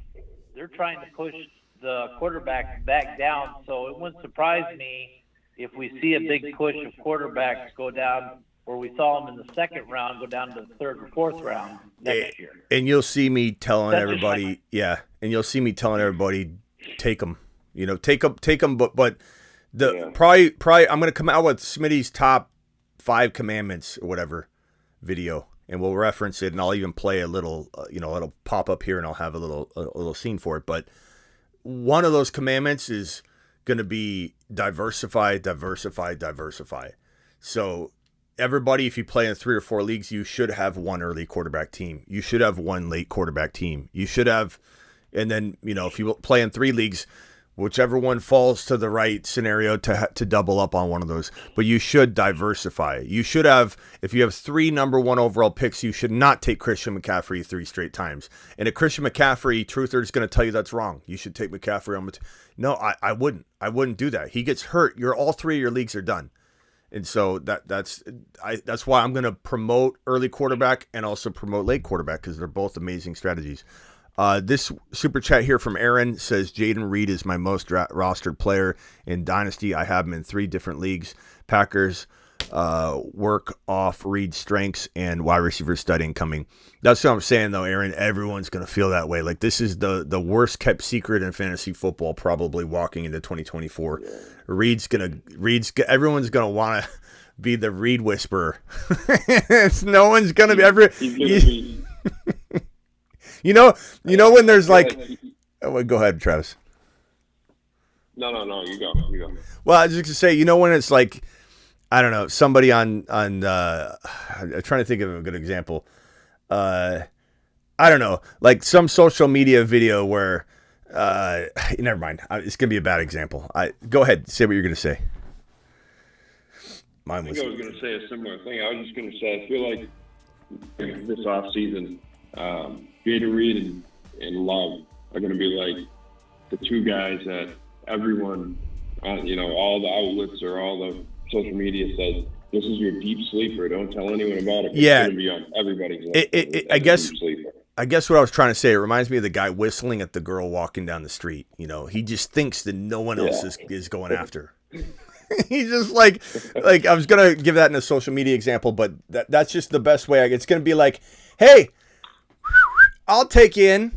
they're trying to push the quarterback back down. So it wouldn't surprise me if we see a big push of quarterbacks go down, where we saw them in the 2nd round go down to the 3rd or 4th round next year. And you'll see me telling everybody, take them. Take them. But probably I'm going to come out with Smitty's top 5 commandments or whatever video, and we'll reference it, and I'll even play a little, it'll pop up here, and I'll have a little scene for it. But one of those commandments is going to be diversify. So everybody, if you play in 3 or 4 leagues, you should have one early quarterback team. You should have one late quarterback team. You should have, and then, if you play in 3 leagues, whichever one falls to the right scenario to double up on one of those. But you should diversify. You should have, if you have 3 number 1 overall picks, you should not take Christian McCaffrey 3 straight times. And a Christian McCaffrey truther is going to tell you that's wrong. You should take McCaffrey on. No, I wouldn't. I wouldn't do that. He gets hurt. All 3 of your leagues are done. And so that's why I'm going to promote early quarterback and also promote late quarterback, because they're both amazing strategies. This super chat here from Aaron says, Jaden Reed is my most rostered player in Dynasty. I have him in 3 different leagues. Packers work off Reed's strengths and wide receiver studying coming. That's what I'm saying, though, Aaron. Everyone's going to feel that way. Like, this is the worst kept secret in fantasy football, probably walking into 2024. Everyone's going to want to be the reed whisperer. No one's gonna be ever. He's gonna be. You know when there's like. Oh, go ahead, Travis. No. You go. Well, I was just gonna say, when it's like, I don't know, somebody on. I'm trying to think of a good example. I don't know, like some social media video where. Never mind. It's gonna be a bad example. Go ahead. Say what you're gonna say. I was going to say a similar thing. I was just going to say I feel like this off season, Gatorade and Love are going to be like the two guys that everyone, all the outlets or all the social media says, this is your deep sleeper. Don't tell anyone about it. Yeah. It's going to be on everybody's list. I guess what I was trying to say, it reminds me of the guy whistling at the girl walking down the street. He just thinks that no one else is going after. He's just like I was going to give that in a social media example, but that's just the best way. It's going to be like, hey, I'll take you in.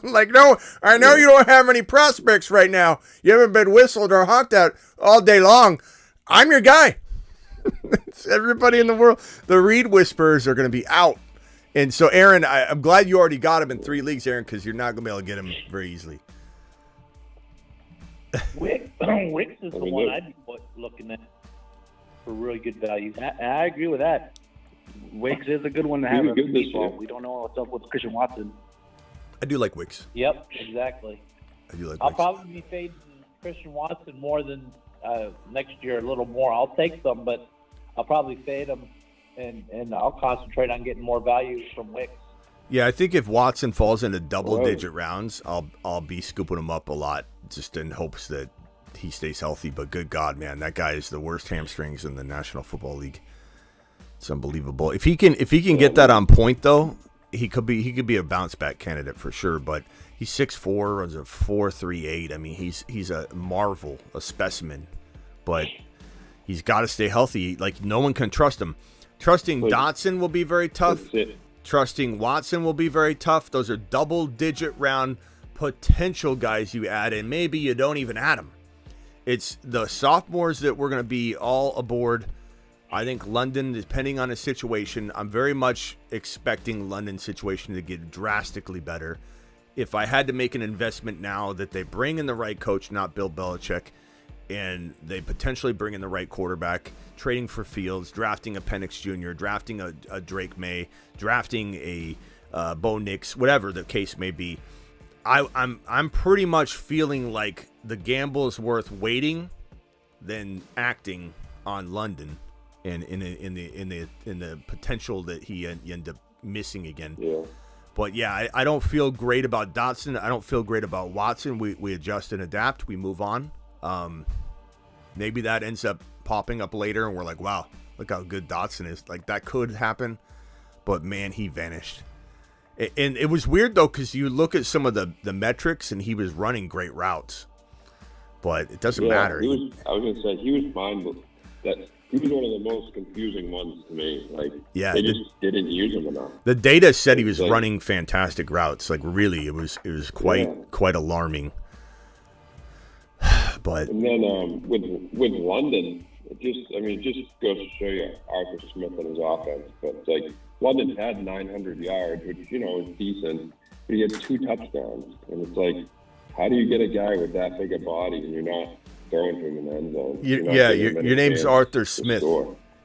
Like, no, I know you don't have any prospects right now. You haven't been whistled or honked at all day long. I'm your guy. It's everybody in the world. The reed whisperers are going to be out. And so, Aaron, I'm glad you already got him in 3 leagues, Aaron, because you're not going to be able to get him very easily. Wicks is the one I'd be looking at for really good value. I agree with that. Wicks is a good one to have. We don't know what's up with Christian Watson. I do like Wicks. Yep, exactly. I do like I'll Wicks. probably be fading Christian Watson more than next year, a little more. I'll take some, but I'll probably fade him, and I'll concentrate on getting more value from Wicks. Yeah, I think if Watson falls into double-digit rounds, I'll be scooping him up a lot, just in hopes that he stays healthy. But good God, man, that guy is the worst hamstrings in the National Football League. It's unbelievable. If he can get that on point, though, he could be a bounce back candidate for sure. But he's 6'4", runs a 4.38. I mean, he's a marvel, a specimen. But he's got to stay healthy. Like, no one can trust him. Trusting Dotson will be very tough. Trusting Watson will be very tough. Those are double-digit round potential guys you add, and maybe you don't even add them. It's the sophomores that we're going to be all aboard. I think London, depending on his situation, I'm very much expecting London's situation to get drastically better. If I had to make an investment now, that they bring in the right coach, not Bill Belichick, and they potentially bring in the right quarterback, trading for Fields, drafting a Penix Jr., drafting a Drake May, drafting a Bo Nix, whatever the case may be. I'm pretty much feeling like the gamble is worth waiting than acting on London and in the potential that he end up missing again. Yeah. But yeah, I don't feel great about Dotson. I don't feel great about Watson. We adjust and adapt. We move on. Maybe that ends up popping up later, and we're like, wow, look how good Dotson is. Like, that could happen, but man, he vanished. And it was weird though, because you look at some of the metrics, and he was running great routes, but it doesn't matter. I was gonna say he was fine, but he was one of the most confusing ones to me. Like, they just didn't use him enough. The data said he was running fantastic routes. Like, really, it was quite alarming. But and then with London, it just goes to show you Arthur Smith and his offense. But it's like London had 900 yards, which is decent, but he had 2 touchdowns, and it's like, how do you get a guy with that big a body and you're not throwing to him in the end zone? Your name's Arthur Smith,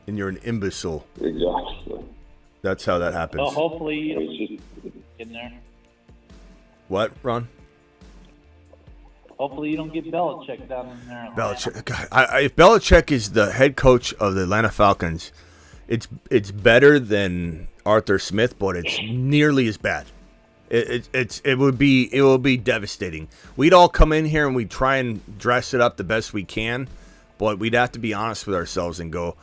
and you're an imbecile. Exactly. That's how that happens. Well, hopefully you don't in there. What, Ron? Hopefully you don't get Belichick down in there. Belichick. God, if Belichick is the head coach of the Atlanta Falcons, it's better than Arthur Smith, but it's nearly as bad. It will be devastating. We'd all come in here and we'd try and dress it up the best we can, but we'd have to be honest with ourselves and go,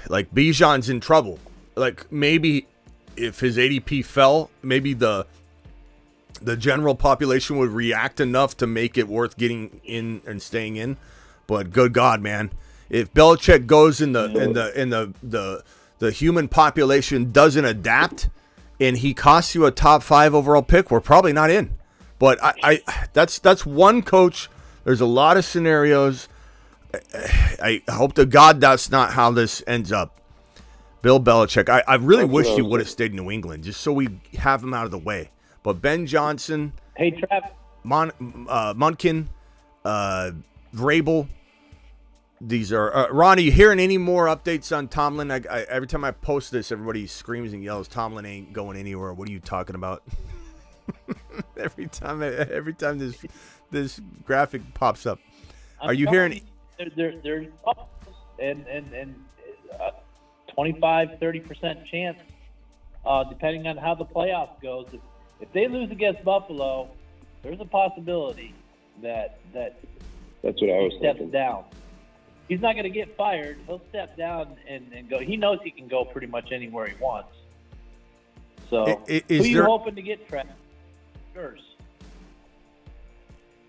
like, Bijan's in trouble. Like, maybe if his ADP fell, maybe the general population would react enough to make it worth getting in and staying in. But good God, man, if Belichick goes in the human population doesn't adapt, and he costs you a top 5 overall pick, we're probably not in. But that's one coach. There's a lot of scenarios. I hope to God that's not how this ends up. Bill Belichick. I really wish he would have stayed in New England just so we have him out of the way. But Ben Johnson, Hey, Trav. Munkin, Vrabel. These are Ron. Are you hearing any more updates on Tomlin? Every time I post this, everybody screams and yells, "Tomlin ain't going anywhere." What are you talking about? every time this graphic pops up, are you hearing? There's and 25-30% chance, depending on how the playoffs goes. If they lose against Buffalo, there's a possibility that that's what I was steps thinking. down. He's not going to get fired. He'll step down and go. He knows he can go pretty much anywhere he wants. So, who are you hoping to get, Trav? Yours.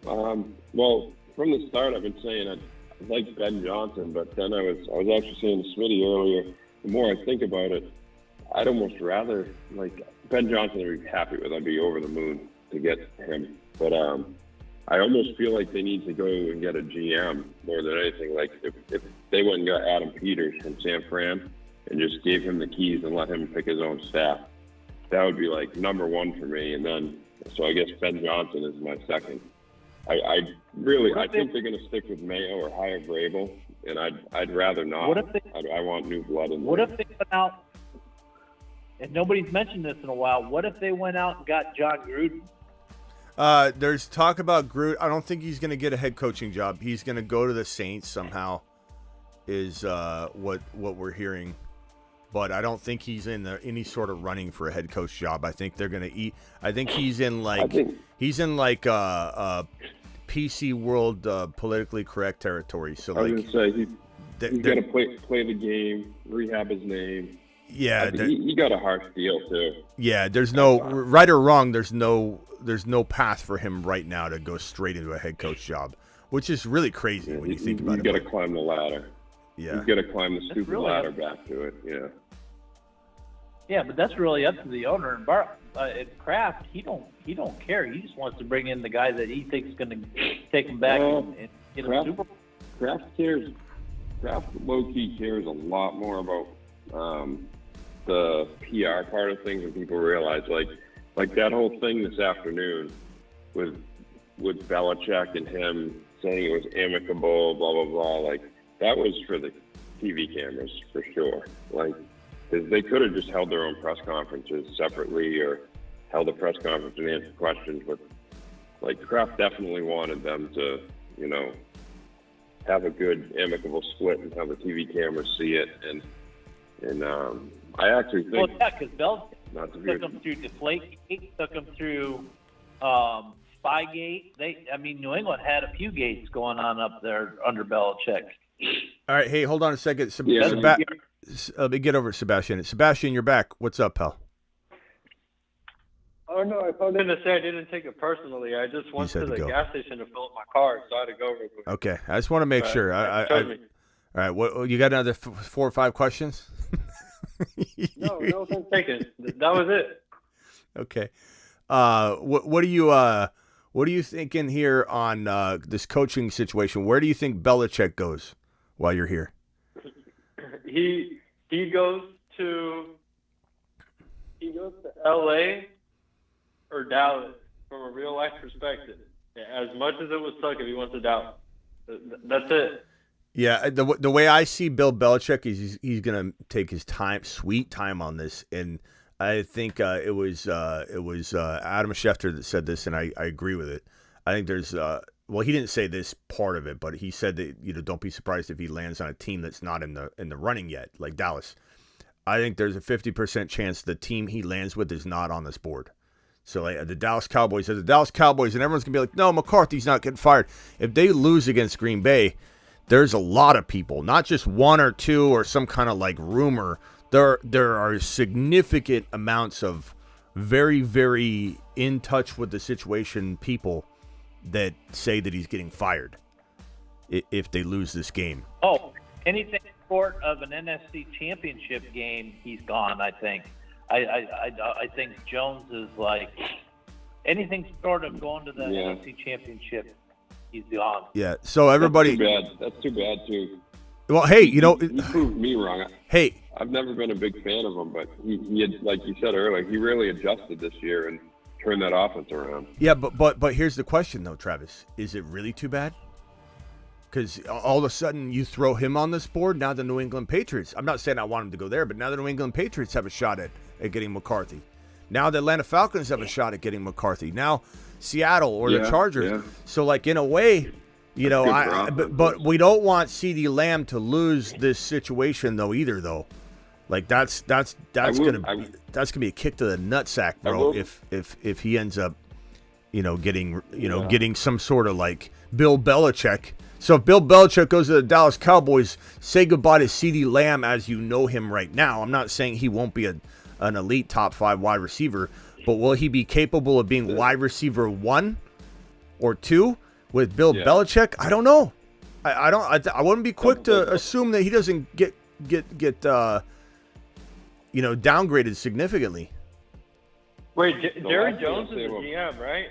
Well, from the start, I've been saying I like Ben Johnson, but then I was actually saying to Smitty earlier. The more I think about it, I'd almost rather Ben Johnson. I'd be happy with. I'd be over the moon to get him, but I almost feel like they need to go and get a GM more than anything. Like if they went and got Adam Peters from San Fran and just gave him the keys and let him pick his own staff, that would be like number one for me. And then, so I guess Ben Johnson is my second. I think they're going to stick with Mayo or hire Vrabel, and I'd rather not. I want new blood in there. What if they went out, and nobody's mentioned this in a while, what if they went out and got John Gruden? There's talk about Gruden. I don't think he's going to get a head coaching job. He's going to go to the Saints somehow, is what we're hearing. But I don't think he's in any sort of running for a head coach job. I think they're going to eat. I think he's in PC world politically correct territory. So I was going to say he's got to play the game, rehab his name. Yeah, he got a harsh deal too. Yeah, there's no right or wrong. There's no path for him right now to go straight into a head coach job, which is really crazy when you think about it. He's got to climb the ladder. Yeah, he's got to climb the stupid ladder back to it. Yeah. Yeah, but that's really up to the owner. And Kraft, he don't care. He just wants to bring in the guy that he thinks is going to take him back and get him Super Bowl. Kraft cares. Kraft low-key cares a lot more about the PR part of things than people realize. Like that whole thing this afternoon with Belichick and him saying it was amicable, blah blah blah. Like that was for the TV cameras for sure. Like. Because they could have just held their own press conferences separately or held a press conference and answered questions. But, Kraft definitely wanted them to, have a good amicable split and have the TV cameras see it. And I actually think... Well, yeah, because Belichick took them through Deflategate, took them through Spygate. New England had a few gates going on up there under Belichick. All right, hey, hold on a second. Let me get over to Sebastian. Sebastian, you're back. What's up, pal? Oh, no, I was going to say I didn't take it personally. I just went to the gas station to fill up my car, so I had to go real quick. Okay, I just want to make sure. All right, what you got another 4 or 5 questions? No, I'm taking. That was it. Okay. What are you thinking here on this coaching situation? Where do you think Belichick goes while you're here? He goes to L.A. or Dallas from a real life perspective. As much as it would suck if he went to Dallas, that's it. Yeah, the way I see Bill Belichick is he's gonna take his time, sweet time on this, and I think it was Adam Schefter that said this, and I agree with it. I think there's well, he didn't say this part of it, but he said that don't be surprised if he lands on a team that's not in the running yet, like Dallas. I think there's a 50% chance the team he lands with is not on this board. So the Dallas Cowboys, and everyone's gonna be like, no, McCarthy's not getting fired. If they lose against Green Bay, there's a lot of people, not just one or two or some kind of rumor. There are significant amounts of very, very in touch with the situation people that say that he's getting fired if they lose this game. Oh, anything short of an NFC championship game, he's gone, I think. I think Jones is anything short of going to the NFC championship, he's gone. Yeah. So everybody. That's too bad too. Well, hey, He proved me wrong. Hey, I've never been a big fan of him, but he had, like you said earlier, he really adjusted this year and turned that offense around. Yeah, but here's the question though, Travis: is it really too bad? Because all of a sudden you throw him on this board. Now the New England Patriots. I'm not saying I want him to go there, but now the New England Patriots have a shot at getting McCarthy. Now the Atlanta Falcons have a shot at getting McCarthy. Now Seattle or the Chargers. Yeah. So like in a way. You know, but we don't want CeeDee Lamb to lose this situation though either though. Like that's gonna be a kick to the nutsack, bro. If he ends up, getting some sort of like Bill Belichick. So if Bill Belichick goes to the Dallas Cowboys, say goodbye to CeeDee Lamb as you know him right now. I'm not saying he won't be an elite top 5 wide receiver, but will he be capable of being wide receiver 1 or 2? With Bill Belichick, I don't know. I wouldn't be quick to assume that he doesn't get downgraded significantly. Wait, Jerry Jones is the GM, right?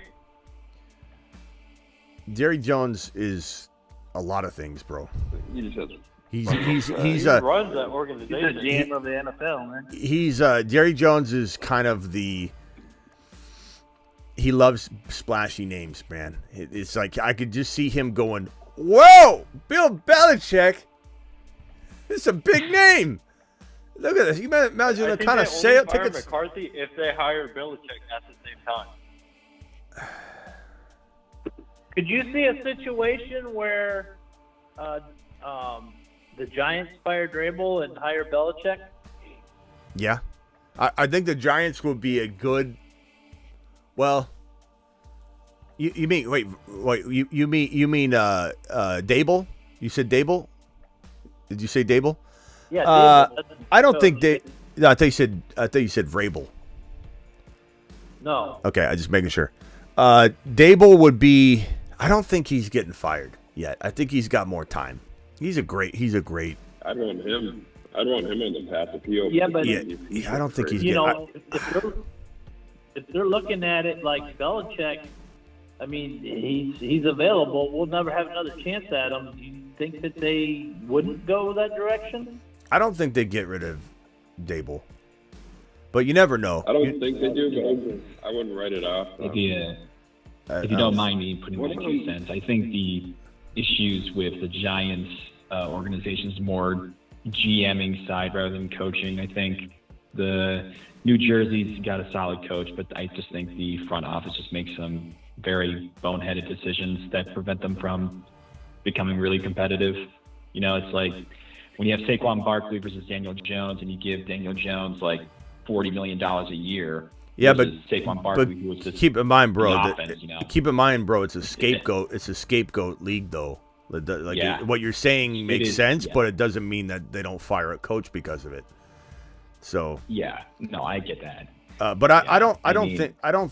Jerry Jones is a lot of things, bro. He runs that organization. He's the GM of the NFL, man. He's Jerry Jones is kind of the. He loves splashy names, man. It's like I could just see him going, "Whoa, Bill Belichick! This is a big name. Look at this. You imagine the kind of sale tickets." McCarthy if they hire Belichick at the same time. Could you see a situation where the Giants fire Vrabel and hire Belichick? Yeah, I think the Giants would be a good. Well, you mean you mean Dable? You said Dable? Did you say Dable? Yeah. Dable. I don't think they. No, I thought you said Vrabel. No. Okay, I just making sure. Dable would be. I don't think he's getting fired yet. I think he's got more time. He's a great. I'd want him on the path appeal. Yeah, but I don't think he's. If they're looking at it like Belichick, I mean, he's available. We'll never have another chance at him. Do you think that they wouldn't go that direction? I don't think they get rid of Dable, but you never know. I don't think they do, but I wouldn't write it off. If you don't mind me putting my 2 cents, I think the issues with the Giants organization's more GMing side rather than coaching. I think the New Jersey's got a solid coach, but I just think the front office just makes some very boneheaded decisions that prevent them from becoming really competitive. You know, it's like when you have Saquon Barkley versus Daniel Jones and you give Daniel Jones like $40 million a year. Yeah, but Saquon Barkley, who was just keep in mind, bro. offense, Keep in mind, bro. It's a scapegoat. It's a scapegoat league, though. What you're saying makes sense, but it doesn't mean that they don't fire a coach because of it. So I get that. But I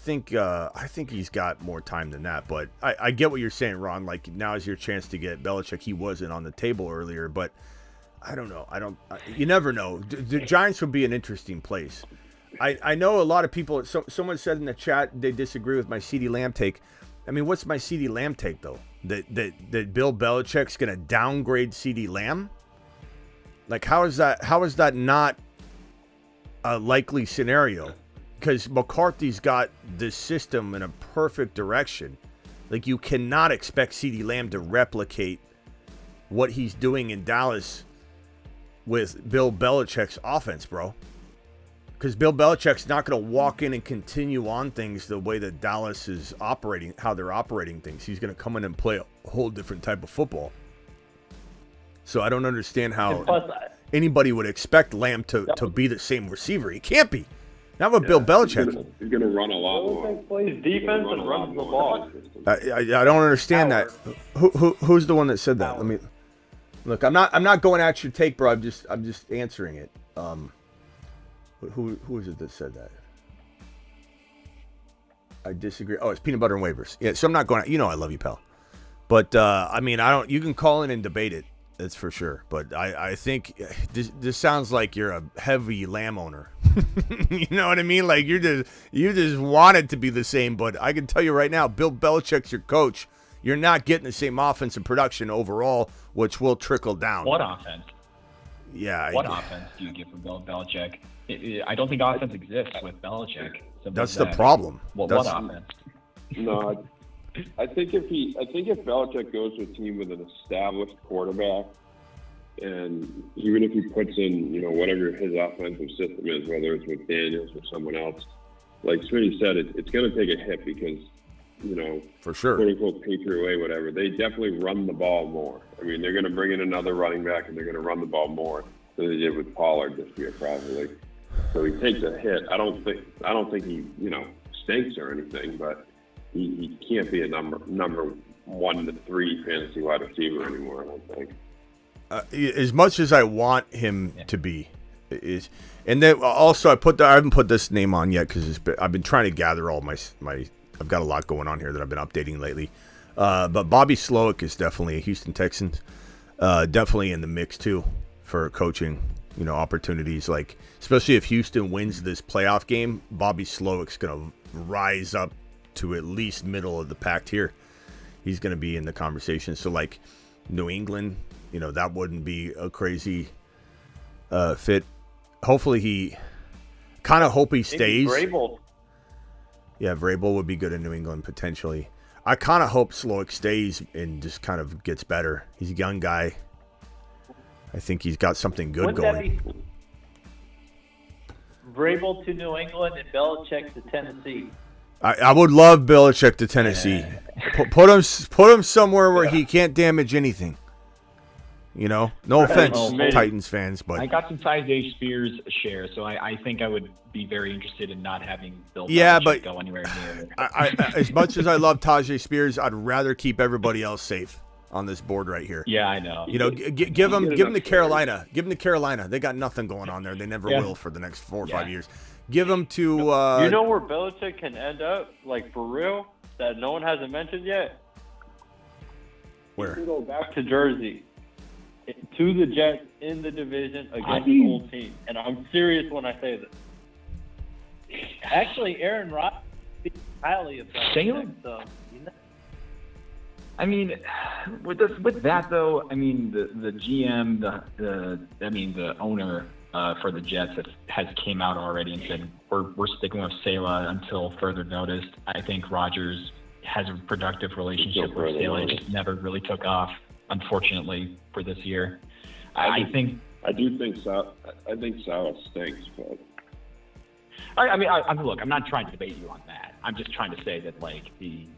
think he's got more time than that. But I get what you're saying, Ron. Like now is your chance to get Belichick. He wasn't on the table earlier, but I don't know. You never know. The Giants would be an interesting place. I know a lot of people. Someone said in the chat they disagree with my CeeDee Lamb take. I mean, what's my CeeDee Lamb take though? That Bill Belichick's going to downgrade CeeDee Lamb? Like how is that not a likely scenario? Because McCarthy's got this system in a perfect direction. Like you cannot expect CeeDee Lamb to replicate what he's doing in Dallas with Bill Belichick's offense, bro. Because Bill Belichick's not going to walk in and continue on things the way that Dallas is operating, how they're operating things. He's going to come in and play a whole different type of football. So I don't understand how anybody would expect Lamb to be the same receiver. He can't be. Not with Bill Belichick. He's going to run a lot more. Plays defense and runs the ball. I don't understand that. Who's the one that said that? Let me look. I'm not going at your take, bro. I'm just answering it. Who is it that said that? I disagree. Oh, it's Peanut Butter and Waivers. Yeah, so I'm not going. I love you, pal. But I mean, I don't. You can call in and debate it. That's for sure. But I think this sounds like you're a heavy Lamb owner. You know what I mean? Like you just want it to be the same. But I can tell you right now, Bill Belichick's your coach. you're not getting the same offensive production overall, which will trickle down. What offense? Yeah. What offense do you get from Belichick? I don't think offense exists with Belichick. That's the problem. What offense? No, I think if Belichick goes to a team with an established quarterback, and even if he puts in, whatever his offensive system is, whether it's with Daniels or someone else, like Smitty said, it's going to take a hit because, for sure, quote unquote Patriot way, whatever. They definitely run the ball more. I mean, they're going to bring in another running back, and they're going to run the ball more than they did with Pollard this year, probably. So he takes a hit. I don't think he, stinks or anything, but he can't be a number 1 to 3 fantasy wide receiver anymore, I don't think. As much as I want him to be, and then also I haven't put this name on yet because I've been trying to gather all my I've got a lot going on here that I've been updating lately. But Bobby Slowick is definitely a Houston Texans, definitely in the mix too for coaching, opportunities. Like especially if Houston wins this playoff game, Bobby Slowick's gonna rise up to at least middle of the pack here. He's gonna be in the conversation. So like New England, that wouldn't be a crazy fit. Hopefully he hope he stays. Vrabel. Yeah, Vrabel would be good in New England potentially. I kind of hope Slowick stays and just kind of gets better. He's a young guy. I think he's got something good going. Vrabel to New England and Belichick to Tennessee. I would love Belichick to Tennessee. Put him somewhere where he can't damage anything. No offense, Titans fans, but I got some Tyjae Spears share, so I think I would be very interested in not having Bill Belichick but go anywhere near. As much as I love Tyjae Spears, I'd rather keep everybody else safe on this board right here. Yeah, I know. Give them to Carolina. Give them to Carolina. They got nothing going on there. They never will for the next 4 or 5 years. Give them to. You know where Belichick can end up, like for real, that no one hasn't mentioned yet. Where? Go back to Jersey, to the Jets in the division against an old team, and I'm serious when I say this. Actually, Aaron Rodgers speaks highly of Belichick, so. I mean, with that though, I mean the GM, the owner for the Jets has came out already and said we're sticking with Saleh until further notice. I think Rodgers has a productive relationship with Saleh. It just never really took off, unfortunately, for this year. I think Saleh stinks, but. Look, I'm not trying to debate you on that. I'm just trying to say that,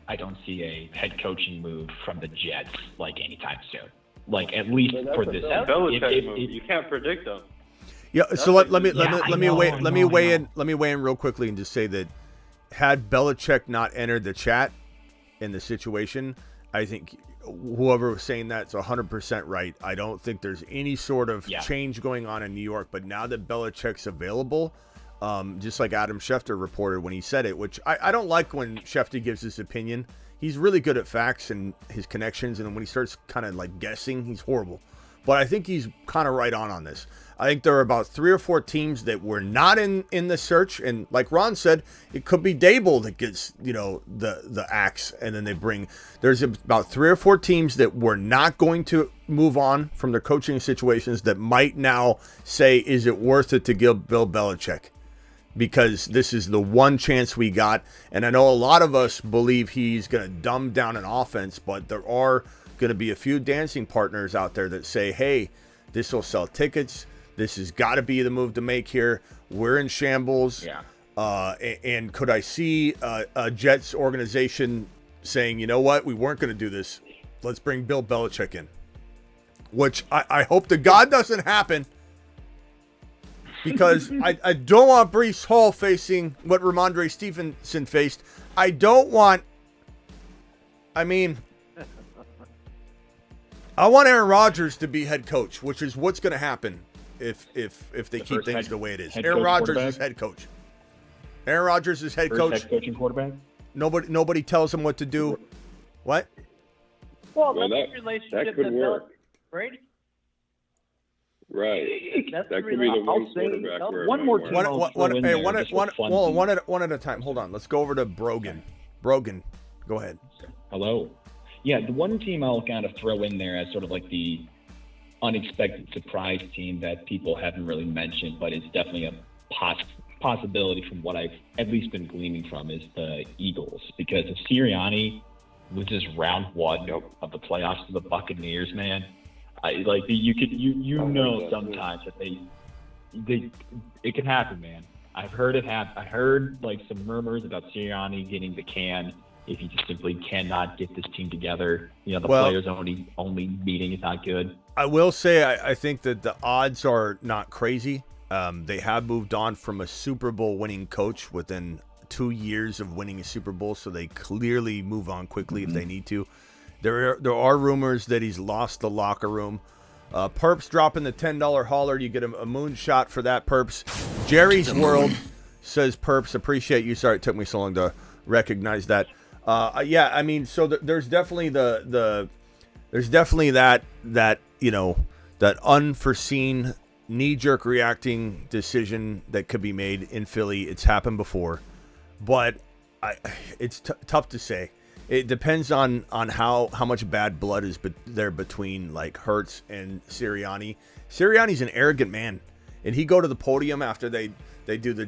I don't see a head coaching move from the Jets, anytime soon. At least for this. That's Belichick move. You can't predict them. Yeah. So let me weigh in real quickly and just say that had Belichick not entered the chat in the situation, I think whoever was saying that's 100% right. I don't think there's any sort of change going on in New York. But now that Belichick's available. Just like Adam Schefter reported when he said it, which I don't like when Schefter gives his opinion. He's really good at facts and his connections, and when he starts kind of guessing, he's horrible. But I think he's kind of right on this. I think there are about 3 or 4 teams that were not in the search, and like Ron said, it could be Dable that gets the axe, and then there's about 3 or 4 teams that were not going to move on from their coaching situations that might now say, is it worth it to give Bill Belichick? Because this is the one chance we got. And I know a lot of us believe he's going to dumb down an offense, but there are going to be a few dancing partners out there that say, hey, this will sell tickets. This has got to be the move to make here. We're in shambles. Yeah. And could I see a Jets organization saying, you know what, we weren't going to do this. Let's bring Bill Belichick in. Which I hope to God doesn't happen. Because I don't want Breece Hall facing what Ramondre Stevenson faced. I want Aaron Rodgers to be head coach, which is what's going to happen if they keep things the way it is. Aaron Rodgers is head coach. Aaron Rodgers is head coach. Head coaching quarterback. Nobody tells him what to do. What? Well, that's the relationship that could work. Brady. Right. That could be the one quarterback. One more team. One at a time. Hold on. Let's go over to Brogan. Brogan, go ahead. Hello. Yeah, the one team I'll kind of throw in there as sort of like the unexpected surprise team that people haven't really mentioned, but it's definitely a possibility from what I've at least been gleaning from, is the Eagles. Because if Sirianni loses round one of the playoffs to the Buccaneers, man, sometimes that it can happen, man. I've heard it happen. I heard like some murmurs about Sirianni getting the can if he just simply cannot get this team together. The players only meeting is not good. I will say I think that the odds are not crazy. They have moved on from a Super Bowl winning coach within 2 years of winning a Super Bowl, so they clearly move on quickly if they need to. There are rumors that he's lost the locker room. Perps dropping the $10 hauler. You get a moonshot for that, Perps. Jerry's World says, Perps, appreciate you. Sorry it took me so long to recognize that. Yeah, I mean, so there's definitely there's definitely that unforeseen knee-jerk reacting decision that could be made in Philly. It's happened before, but it's tough to say. It depends on how much bad blood is there between like Hurts and Sirianni. Sirianni's an arrogant man, and he go to the podium after they do the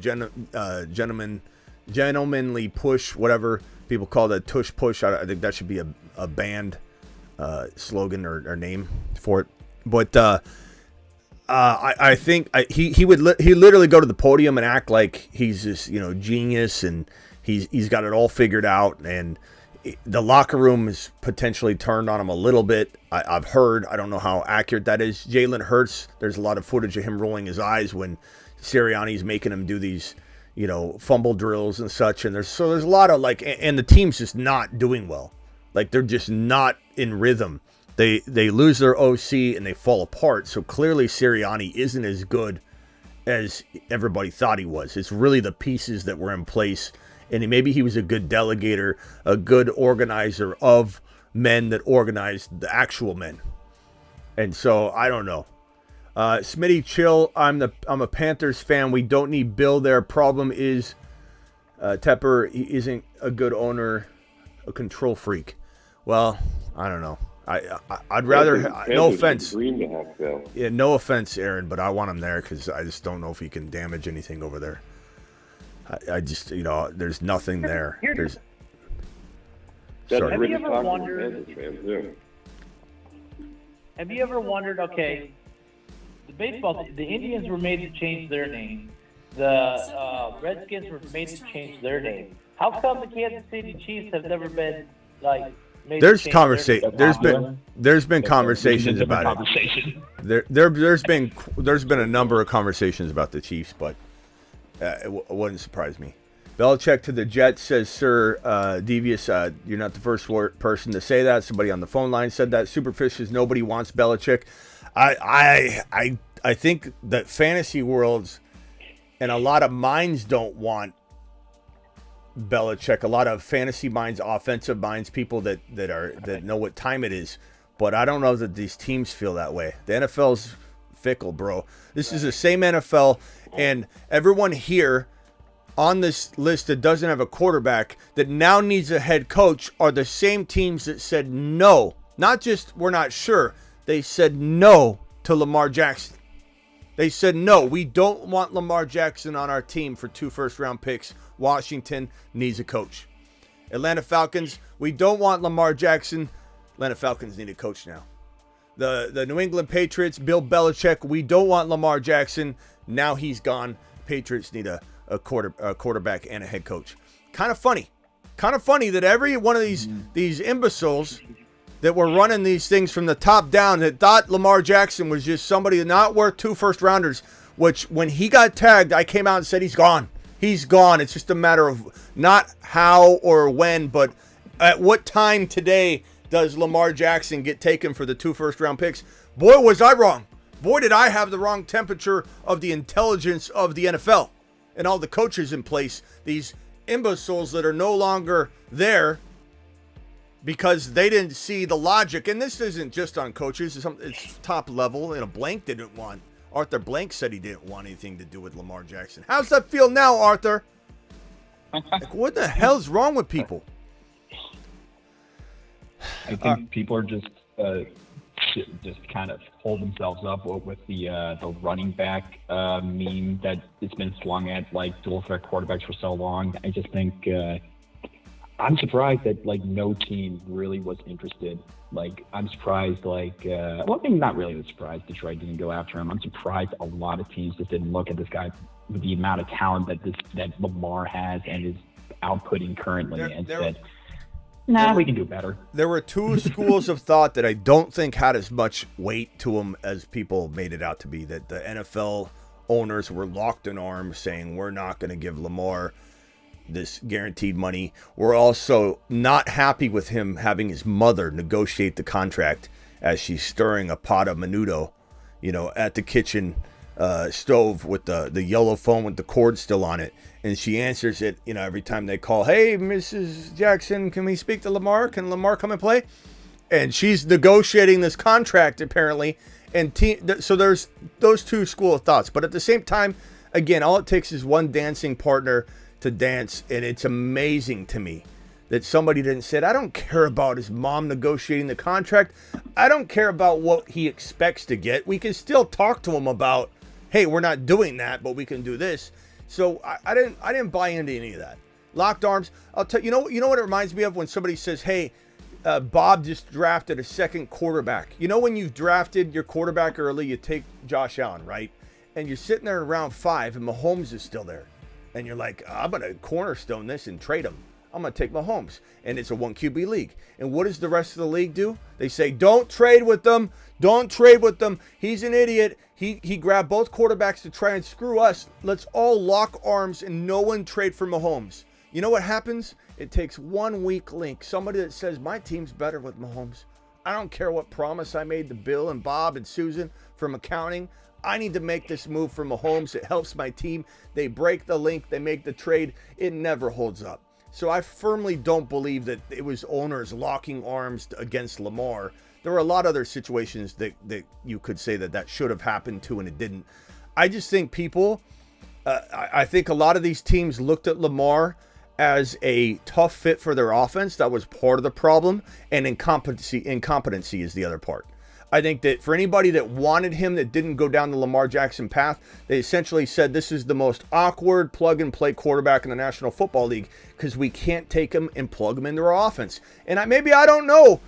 gentlemanly push, whatever people call the tush push. I think that should be a band slogan or name for it. But I think he literally go to the podium and act like he's this genius, and he's got it all figured out, and the locker room is potentially turned on him a little bit. I've heard. I don't know how accurate that is. Jalen Hurts, there's a lot of footage of him rolling his eyes when Sirianni's making him do these fumble drills and such, and there's a lot of and the team's just not doing well. Like, they're just not in rhythm. They lose their OC and they fall apart. So clearly Sirianni isn't as good as everybody thought he was. It's really the pieces that were in place, and maybe he was a good delegator, a good organizer of men that organized the actual men. And so I don't know. Smitty, chill. I'm a Panthers fan. We don't need Bill there. Problem is Tepper, he isn't a good owner, a control freak. Well, I don't know. I'd rather, no offense. Yeah, no offense, Aaron, but I want him there because I just don't know if he can damage anything over there. I just, there's nothing there. Sorry. Have you ever wondered, okay, the Indians were made to change their name. The Redskins were made to change their name. How come the Kansas City Chiefs have never been, there's been conversations about it. There's been a number of conversations about the Chiefs, but it wouldn't surprise me. Belichick to the Jets says, Sir Devious, you're not the first person to say that. Somebody on the phone line said that. Superfish says nobody wants Belichick. I think that fantasy worlds and a lot of minds don't want Belichick. A lot of fantasy minds, offensive minds, people that know what time it is. But I don't know that these teams feel that way. The NFL's fickle, bro. This is the same NFL, and everyone here on this list that doesn't have a quarterback that now needs a head coach are the same teams that said no. Not just we're not sure. They said no to Lamar Jackson. They said no, we don't want Lamar Jackson on our team for 2 first-round picks. Washington needs a coach. Atlanta Falcons, we don't want Lamar Jackson. Atlanta Falcons need a coach now. The New England Patriots, Bill Belichick, we don't want Lamar Jackson. Now he's gone. Patriots need a quarterback and a head coach. Kind of funny that every one of these imbeciles that were running these things from the top down that thought Lamar Jackson was just somebody not worth 2 first-rounders, which when he got tagged, I came out and said he's gone. He's gone. It's just a matter of not how or when, but at what time today does Lamar Jackson get taken for the 2 first-round picks? Boy, was I wrong. Boy, did I have the wrong temperature of the intelligence of the NFL and all the coaches in place. These imbeciles that are no longer there because they didn't see the logic. And this isn't just on coaches. It's top level. Arthur Blank said he didn't want anything to do with Lamar Jackson. How's that feel now, Arthur? What the hell's wrong with people? I think people are just kind of hold themselves up with the running back meme that it's been slung at like dual threat quarterbacks for so long. I just think I'm surprised that like no team really was interested. Like I'm surprised well, maybe not really surprised Detroit didn't go after him. I'm surprised a lot of teams just didn't look at this guy with the amount of talent that Lamar has and is outputting currently and said, we can do better. There were two schools of thought that I don't think had as much weight to them as people made it out to be, that the NFL owners were locked in arms saying, we're not going to give Lamar this guaranteed money. We're also not happy with him having his mother negotiate the contract as she's stirring a pot of menudo, at the kitchen stove with the yellow phone with the cord still on it. And she answers it, every time they call, hey, Mrs. Jackson, can we speak to Lamar? Can Lamar come and play? And she's negotiating this contract, apparently. And so there's those two school of thoughts. But at the same time, again, all it takes is one dancing partner to dance. And it's amazing to me that somebody didn't say, I don't care about his mom negotiating the contract. I don't care about what he expects to get. We can still talk to him about, hey, we're not doing that, but we can do this. So I didn't buy into any of that. Locked arms. I'll tell you. You know what it reminds me of when somebody says, "Hey, Bob just drafted a second quarterback." When you've drafted your quarterback early, you take Josh Allen, right? And you're sitting there in round 5, and Mahomes is still there, and you're like, "I'm gonna cornerstone this and trade him. I'm gonna take Mahomes." And it's a 1 QB league. And what does the rest of the league do? They say, "Don't trade with them. Don't trade with them. He's an idiot. He grabbed both quarterbacks to try and screw us. Let's all lock arms and no one trade for Mahomes." You know what happens? It takes 1 weak link. Somebody that says, my team's better with Mahomes. I don't care what promise I made to Bill and Bob and Susan from accounting. I need to make this move for Mahomes. It helps my team. They break the link. They make the trade. It never holds up. So I firmly don't believe that it was owners locking arms against Lamar. There were a lot of other situations that you could say that should have happened to, and it didn't. I just think I think a lot of these teams looked at Lamar as a tough fit for their offense. That was part of the problem, and incompetency is the other part. I think that for anybody that wanted him that didn't go down the Lamar Jackson path, they essentially said this is the most awkward plug-and-play quarterback in the National Football League because we can't take him and plug him into our offense. And I don't know.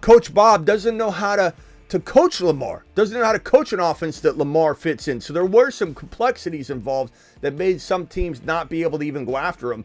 Coach Bob doesn't know how to coach Lamar, doesn't know how to coach an offense that Lamar fits in. So there were some complexities involved that made some teams not be able to even go after him.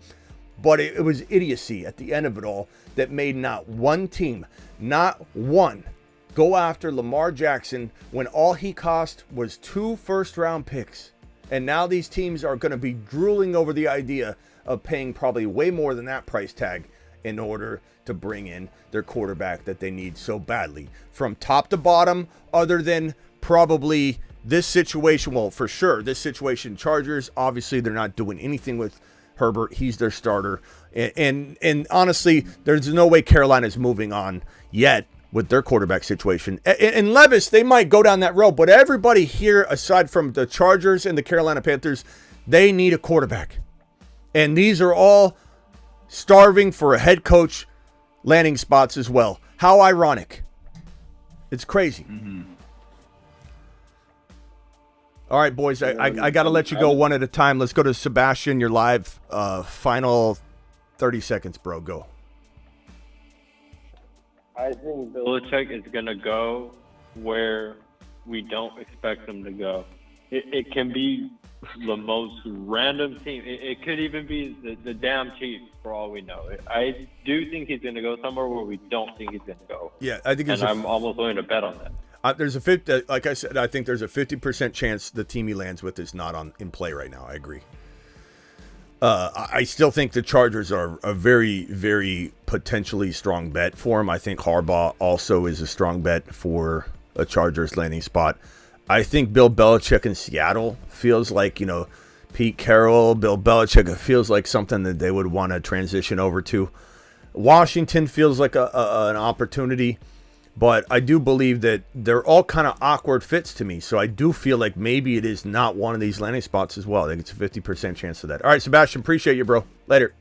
But it was idiocy at the end of it all that made not one team, not one, go after Lamar Jackson when all he cost was 2 first-round picks. And now these teams are going to be drooling over the idea of paying probably way more than that price tag in order to bring in their quarterback that they need so badly. From top to bottom, other than probably this situation, well, for sure, this situation, Chargers, obviously they're not doing anything with Herbert. He's their starter. And honestly, there's no way Carolina's moving on yet with their quarterback situation. And Levis, they might go down that road, but everybody here, aside from the Chargers and the Carolina Panthers, they need a quarterback. And these are all starving for a head coach landing spots as well. How ironic. It's crazy. Mm-hmm. All right, boys, I got to let you go one at a time. Let's go to Sebastian. You're live. Final 30 seconds, bro. Go. I think Belichick is going to go where we don't expect him to go. It can be the most random team. It could even be the damn Chiefs for all we know. I do think he's going to go somewhere where we don't think he's going to go. Yeah, I think I'm almost willing to bet on that. There's a 50, like I said, I think there's a 50% chance the team he lands with is not in play right now. I agree. I still think the Chargers are a very, very potentially strong bet for him. I think Harbaugh also is a strong bet for a Chargers landing spot. I think Bill Belichick in Seattle feels like, Pete Carroll, Bill Belichick, it feels like something that they would want to transition over to. Washington feels like an opportunity. But I do believe that they're all kind of awkward fits to me. So I do feel like maybe it is not one of these landing spots as well. I think it's a 50% chance of that. All right, Sebastian, appreciate you, bro. Later.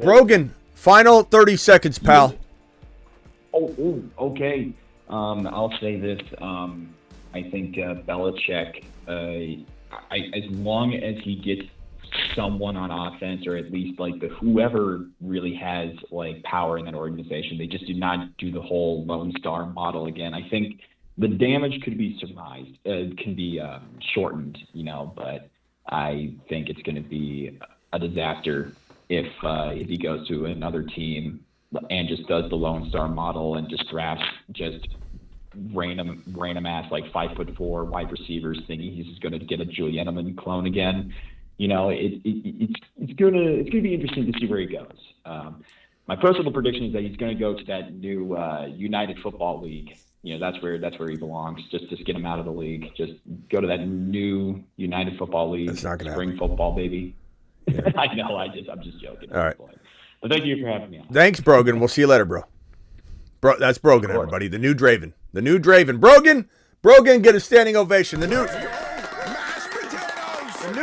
Brogan, Final 30 seconds, pal. Okay. I'll say this. I think Belichick, as long as he gets someone on offense, or at least like whoever really has like power in that organization, they just do not do the whole Lone Star model again. I think the damage could be surmised, can be shortened, but I think it's going to be a disaster if he goes to another team and just does the Lone Star model and just drafts just random ass like 5'4" wide receivers, thinking he's just going to get a Julian Edelman clone again. It's gonna be interesting to see where he goes. My personal prediction is that he's going to go to that new United Football League. That's where he belongs. Just get him out of the league. Just go to that new United Football League. That's not going to spring happen. Football, baby. Yeah. I know. I'm just joking. All right. But thank you for having me on. Thanks, Brogan. We'll see you later, bro. That's Brogan, everybody. The new Draven. Brogan, get a standing ovation. The new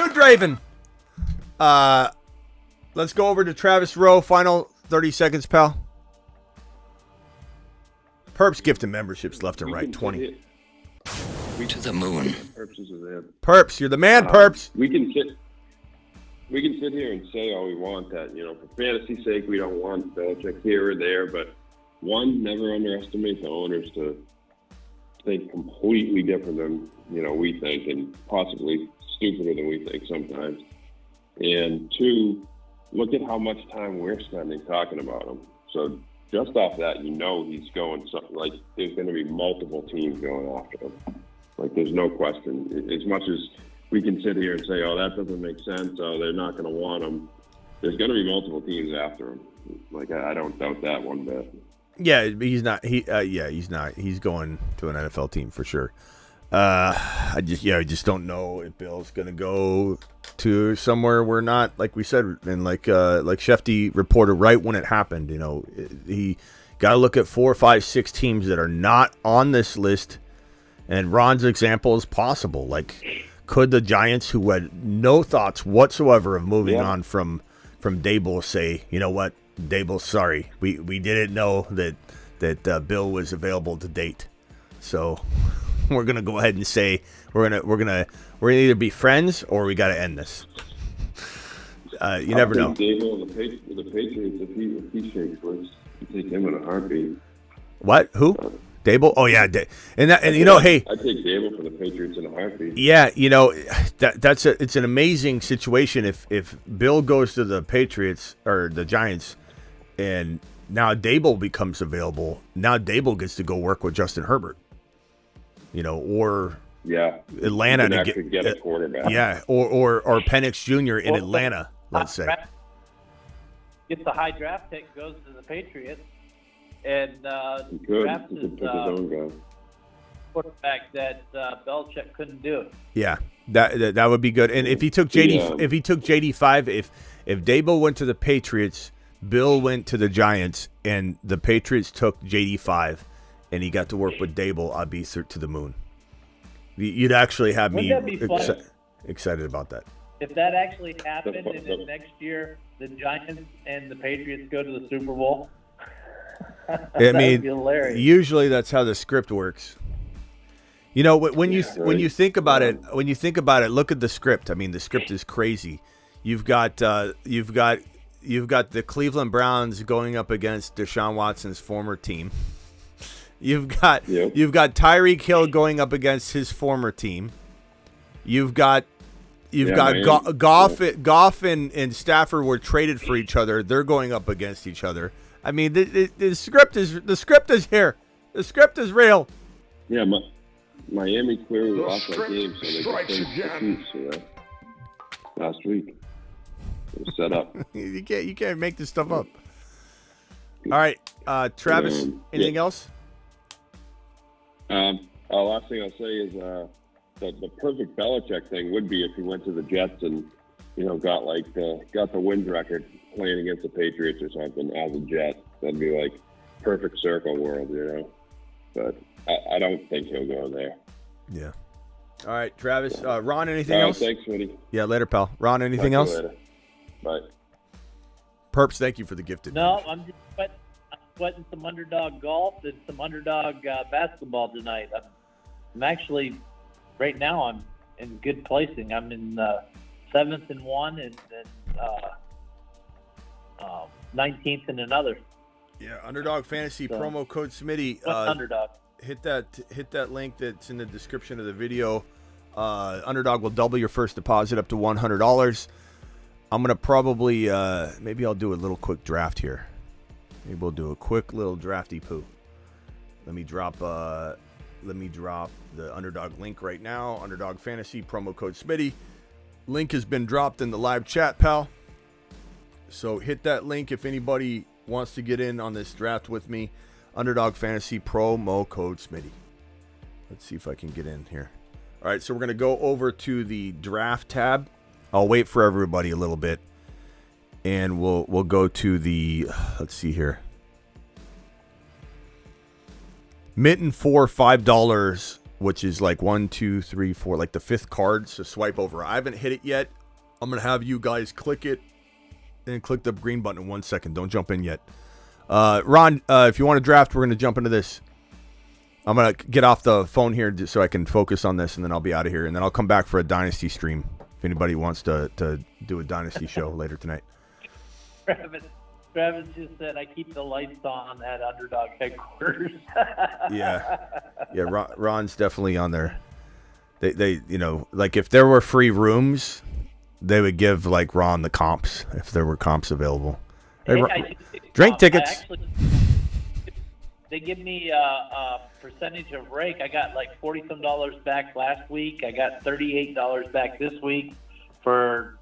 Draven. Let's go over to Travis Rowe. Final 30 seconds, pal. Perps gifting memberships left and right. 20. To the moon. Perps, you're the man, Perps. We can sit here and say all we want that, for fantasy's sake, we don't want Belichick here or there, but one, never underestimate the owners to think completely different than, we think, and possibly stupider than we think sometimes. And two, look at how much time we're spending talking about him. So just off that, he's going something like there's going to be multiple teams going after him. Like, there's no question. As much as we can sit here and say, oh, that doesn't make sense, oh, they're not going to want him, there's going to be multiple teams after him. Like, I don't doubt that one bit. Yeah, he's not. He's not. He's going to an NFL team for sure. I just don't know if Bill's going to go to somewhere we're not, like we said, and like Shefty reported right when it happened. He got to look at 4, 5, 6 teams that are not on this list. And Ron's example is possible. Like, could the Giants, who had no thoughts whatsoever of moving on from Dable, say, you know what, Dable, sorry, we didn't know that Bill was available to date, so we're gonna go ahead and say we're gonna either be friends or we got to end this. You never know. Dable, the Patriots, if he shakes loose, you take him in a heartbeat. What? Who? Dable? Oh yeah, hey, I take Dable for the Patriots in a heartbeat. Yeah, it's an amazing situation if Bill goes to the Patriots or the Giants, and now Dable becomes available. Now Dable gets to go work with Justin Herbert, or Atlanta to get a quarterback. Yeah, or Penix Jr. in Atlanta, let's say. Gets the high draft pick, goes to the Patriots. And drafts his quarterback that Belichick couldn't do. Yeah, that would be good. And if he took JD5, if Dable went to the Patriots, Bill went to the Giants, and the Patriots took JD5, and he got to work with Dable, I'd be to the moon. You'd actually have me excited about that. If that actually happened, and then next year the Giants and the Patriots go to the Super Bowl. I mean, usually that's how the script works. When you think about it, look at the script. I mean, the script is crazy. You've got the Cleveland Browns going up against Deshaun Watson's former team. You've got Tyreek Hill going up against his former team. You've got Goff and Stafford were traded for each other. They're going up against each other. I mean, the script is here. The script is real. Yeah, Miami clearly lost that game, so they got the Chiefs, last week. It was set up. You can't make this stuff up. All right, Travis. Anything else? Last thing I'll say is the perfect Belichick thing would be if he went to the Jets and got the wins record playing against the Patriots or something as a Jet. That'd be like perfect circle world, But I don't think he'll go there. Yeah. All right, Travis. Ron, anything else? Thanks, Woody. Yeah, later, pal. Ron, anything else? Later. Bye. Perps, thank you for the gifted. No, I'm sweating some underdog golf and some underdog basketball tonight. I'm actually, right now, I'm in good placing. I'm in 7th in one and 19th in another. Yeah, Underdog Fantasy promo code Smitty. Underdog. Hit that link that's in the description of the video. Underdog will double your first deposit up to $100. I'm gonna probably maybe I'll do a little quick draft here. Maybe we'll do a quick little drafty poo. Let me drop the Underdog link right now. Underdog Fantasy promo code Smitty. Link has been dropped in the live chat, pal. So hit that link if anybody wants to get in on this draft with me. Underdog Fantasy promo code Smitty. Let's see if I can get in here. All right, so we're going to go over to the draft tab. I'll wait for everybody a little bit. And we'll go to the, let's see here. Mitten for $5, which is like 1, 2, 3, 4, like the 5th card. So swipe over. I haven't hit it yet. I'm going to have you guys click it and click the green button in 1 second. Don't jump in yet. Ron, if you want to draft, we're going to jump into this. I'm going to get off the phone here so I can focus on this, and then I'll be out of here. And then I'll come back for a Dynasty stream if anybody wants to do a Dynasty show later tonight. Travis just said, I keep the lights on at Underdog headquarters. Yeah, Ron's definitely on there. They like if there were free rooms, they would give like Ron the comps if there were comps available. Drink tickets. They give me a percentage of rake. I got like $40-some back last week. I got $38 back this week for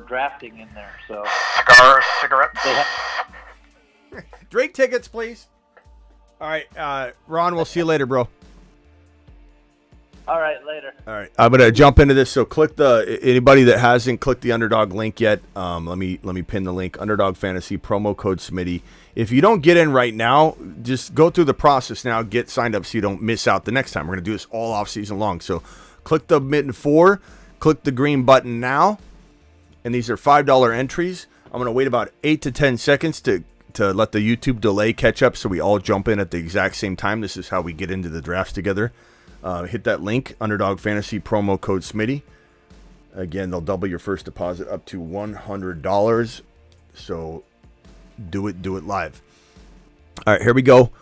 drafting in there. So cigars, cigarettes. Drink tickets, please. All right, Ron. We'll see you later, bro. All right, later. All right, I'm gonna jump into this. So click anybody that hasn't clicked the Underdog link yet. Let me pin the link. Underdog Fantasy promo code Smitty. If you don't get in right now, just go through the process now. Get signed up so you don't miss out the next time. We're gonna do this all off season long. So click the Mitten 4. Click the green button now. And these are $5 entries. I'm gonna wait about 8 to 10 seconds to let the YouTube delay catch up, so we all jump in at the exact same time. This is how we get into the drafts together. Hit that link, Underdog Fantasy promo code Smitty. Again, they'll double your first deposit up to $100. So do it live. All right, here we go.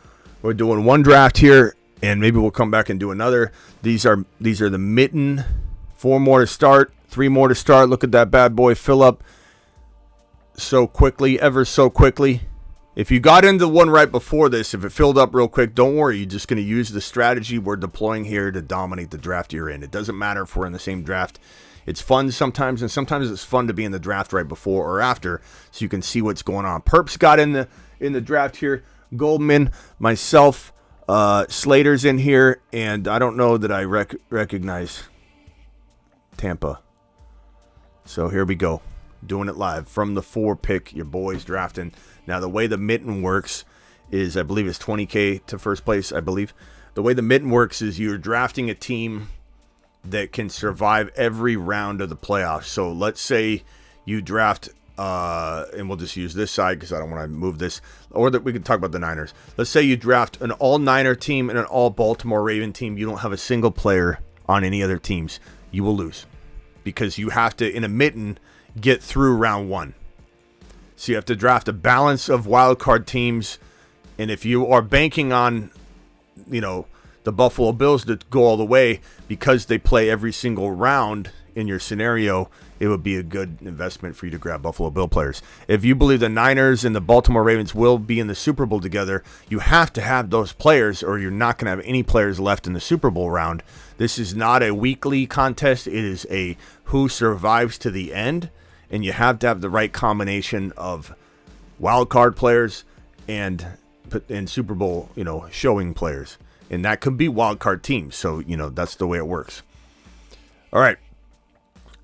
We're doing one draft here, and maybe we'll come back and do another. These are the Mitten. 4 more to start, 3 more to start. Look at that bad boy fill up so quickly, ever so quickly. If you got into one right before this, if it filled up real quick, don't worry. You're just going to use the strategy we're deploying here to dominate the draft you're in. It doesn't matter if we're in the same draft. It's fun sometimes, and sometimes it's fun to be in the draft right before or after so you can see what's going on. Perps got in the draft here. Goldman, myself, Slater's in here, and I don't know that I recognize Tampa. So here we go. Doing it live from the 4 pick. Your boys drafting. Now, the way the Mitten works is, I believe it's $20K to first place, I believe. The way the Mitten works is you're drafting a team that can survive every round of the playoffs. So let's say you draft, and we'll just use this side because I don't want to move this, or that we can talk about the Niners. Let's say you draft an all-Niner team and an all-Baltimore Raven team. You don't have a single player on any other teams. You will lose because you have to, in a Mitten, get through round 1. So you have to draft a balance of wild card teams, and if you are banking on, the Buffalo Bills to go all the way because they play every single round in your scenario, it would be a good investment for you to grab Buffalo Bill players. If you believe the Niners and the Baltimore Ravens will be in the Super Bowl together, you have to have those players or you're not going to have any players left in the Super Bowl round. This is not a weekly contest. It is a who survives to the end. And you have to have the right combination of wild card players and Super Bowl, showing players. And that could be wild card teams. So, that's the way it works. All right.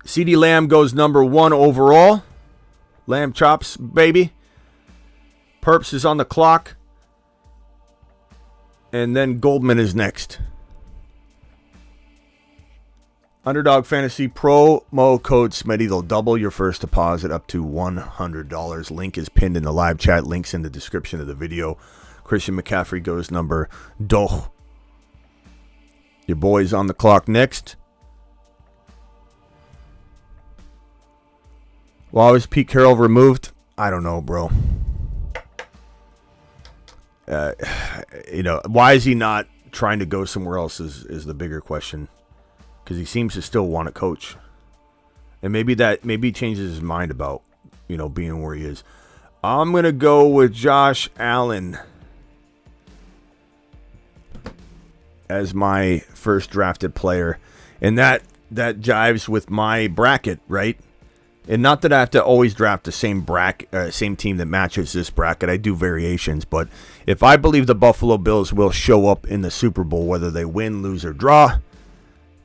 CeeDee Lamb goes number 1 overall. Lamb chops, baby. Perps is on the clock. And then Goldman is next. Underdog Fantasy promo code Smitty. They'll double your first deposit up to $100. Link is pinned in the live chat. Links in the description of the video. Christian McCaffrey goes number doch. Your boy's on the clock next. Why was Pete Carroll removed? I don't know, bro. Why is he not trying to go somewhere else is the bigger question. Because he seems to still want to coach. And maybe he changes his mind about, being where he is. I'm going to go with Josh Allen as my first drafted player. And that jives with my bracket, right? And not that I have to always draft the same team that matches this bracket. I do variations. But if I believe the Buffalo Bills will show up in the Super Bowl, whether they win, lose, or draw,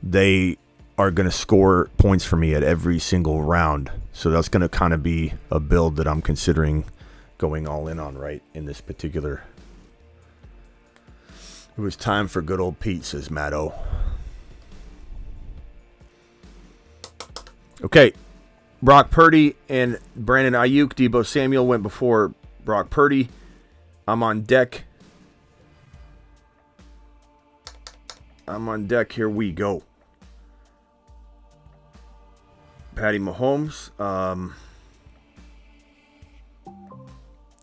they are going to score points for me at every single round. So that's going to kind of be a build that I'm considering going all in on, right, in this particular. It was time for good old Pete, says Matto. Okay. Brock Purdy and Brandon Ayuk. Deebo Samuel went before Brock Purdy. I'm on deck. Here we go. Patty Mahomes.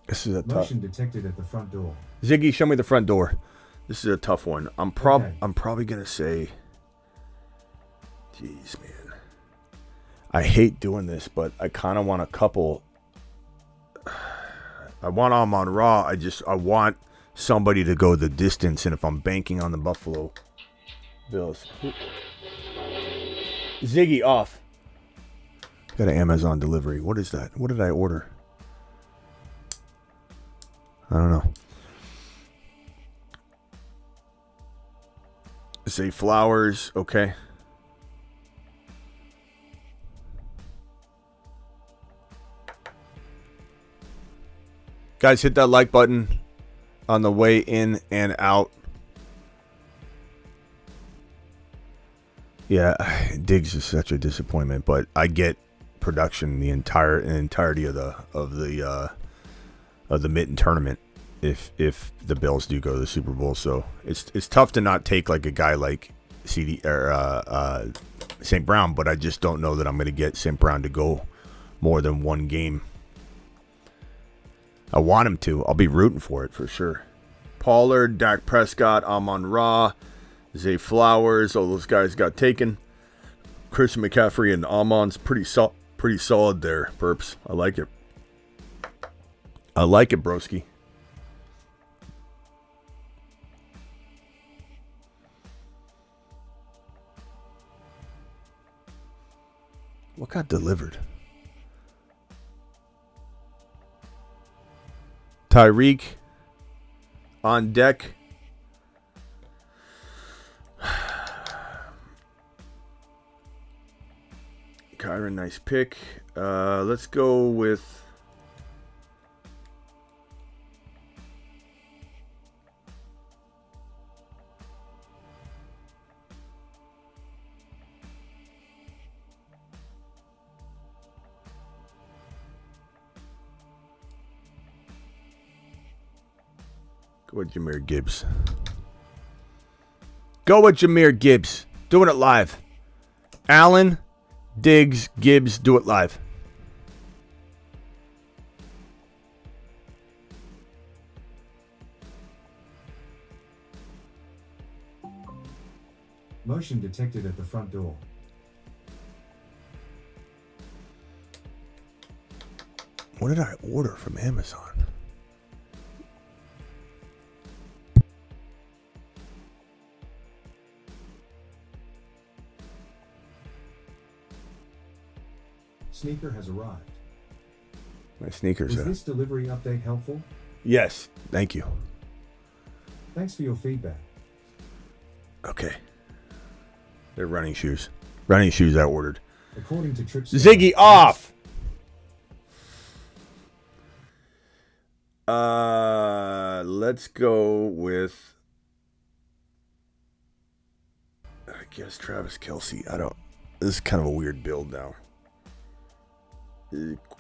This is a tough. Motion detected at the front door. Ziggy, show me the front door. This is a tough one. I'm probably gonna say. Jeez, man. I hate doing this, but I kind of want a couple. I want Amon-Ra. I want somebody to go the distance, and if I'm banking on the Buffalo Bills. Ziggy, off. Got an Amazon delivery. What is that? What did I order? I don't know. Say Flowers. Okay. Guys, hit that like button on the way in and out. Yeah, Diggs is such a disappointment, but I get production the entirety of the mitten tournament if the Bills do go to the Super Bowl. So it's tough to not take like a guy like CD or St. Brown, but I just don't know that I'm going to get St. Brown to go more than one game. I want him to. I'll be rooting for it for sure. Pollard, Dak Prescott, Amon-Ra, Zay Flowers, all those guys got taken. Christian McCaffrey and Amon's pretty solid there, Perps. I like it. I like it, broski. What got delivered? Tyreek on deck. Kyron, nice pick. Let's go with Jahmyr Gibbs. Go with Jamir Gibbs. Doing it live. Allen, Diggs, Gibbs, do it live. Motion detected at the front door. What did I order from Amazon? Sneaker has arrived. My sneakers. Was this delivery update helpful? Yes, thank you. Thanks for your feedback. Okay. They're running shoes. Running shoes I ordered. According to Trips. Ziggy off. Let's go with, I guess, Travis Kelce. This is kind of a weird build now.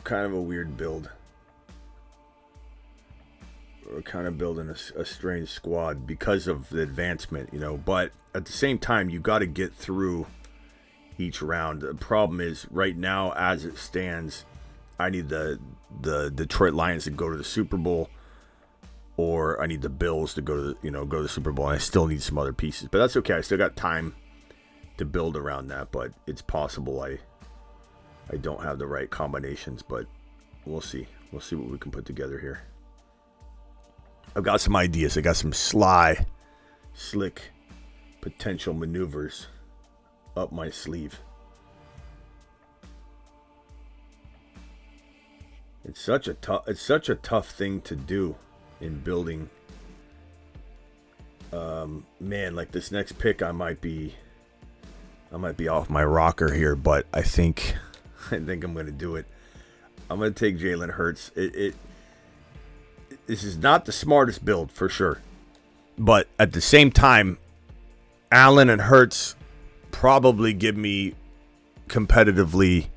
Kind of a weird build. We're kind of building a strange squad because of the advancement, But at the same time, you got to get through each round. The problem is right now, as it stands, I need the Detroit Lions to go to the Super Bowl, or I need the Bills to go to the Super Bowl. And I still need some other pieces, but that's okay. I still got time to build around that, but it's possible I don't have the right combinations, but we'll see. We'll see what we can put together here. I've got some ideas. I got some slick potential maneuvers up my sleeve. It's such a tough thing to do in building. Man, like this next pick, I might be off my rocker here, but I think I'm going to do it. I'm going to take Jalen Hurts. This is not the smartest build for sure, but at the same time, Allen and Hurts probably give me competitively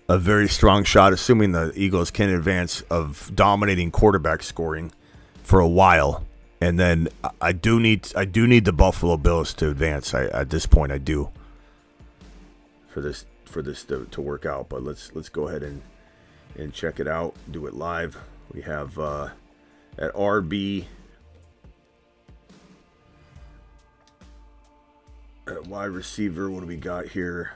a very strong shot, assuming the Eagles can advance, of dominating quarterback scoring for a while. And then I do need the Buffalo Bills to advance. At this point, I do for this to work out. But let's go ahead and check it out. Do it live. We have at RB. At wide receiver, what do we got here?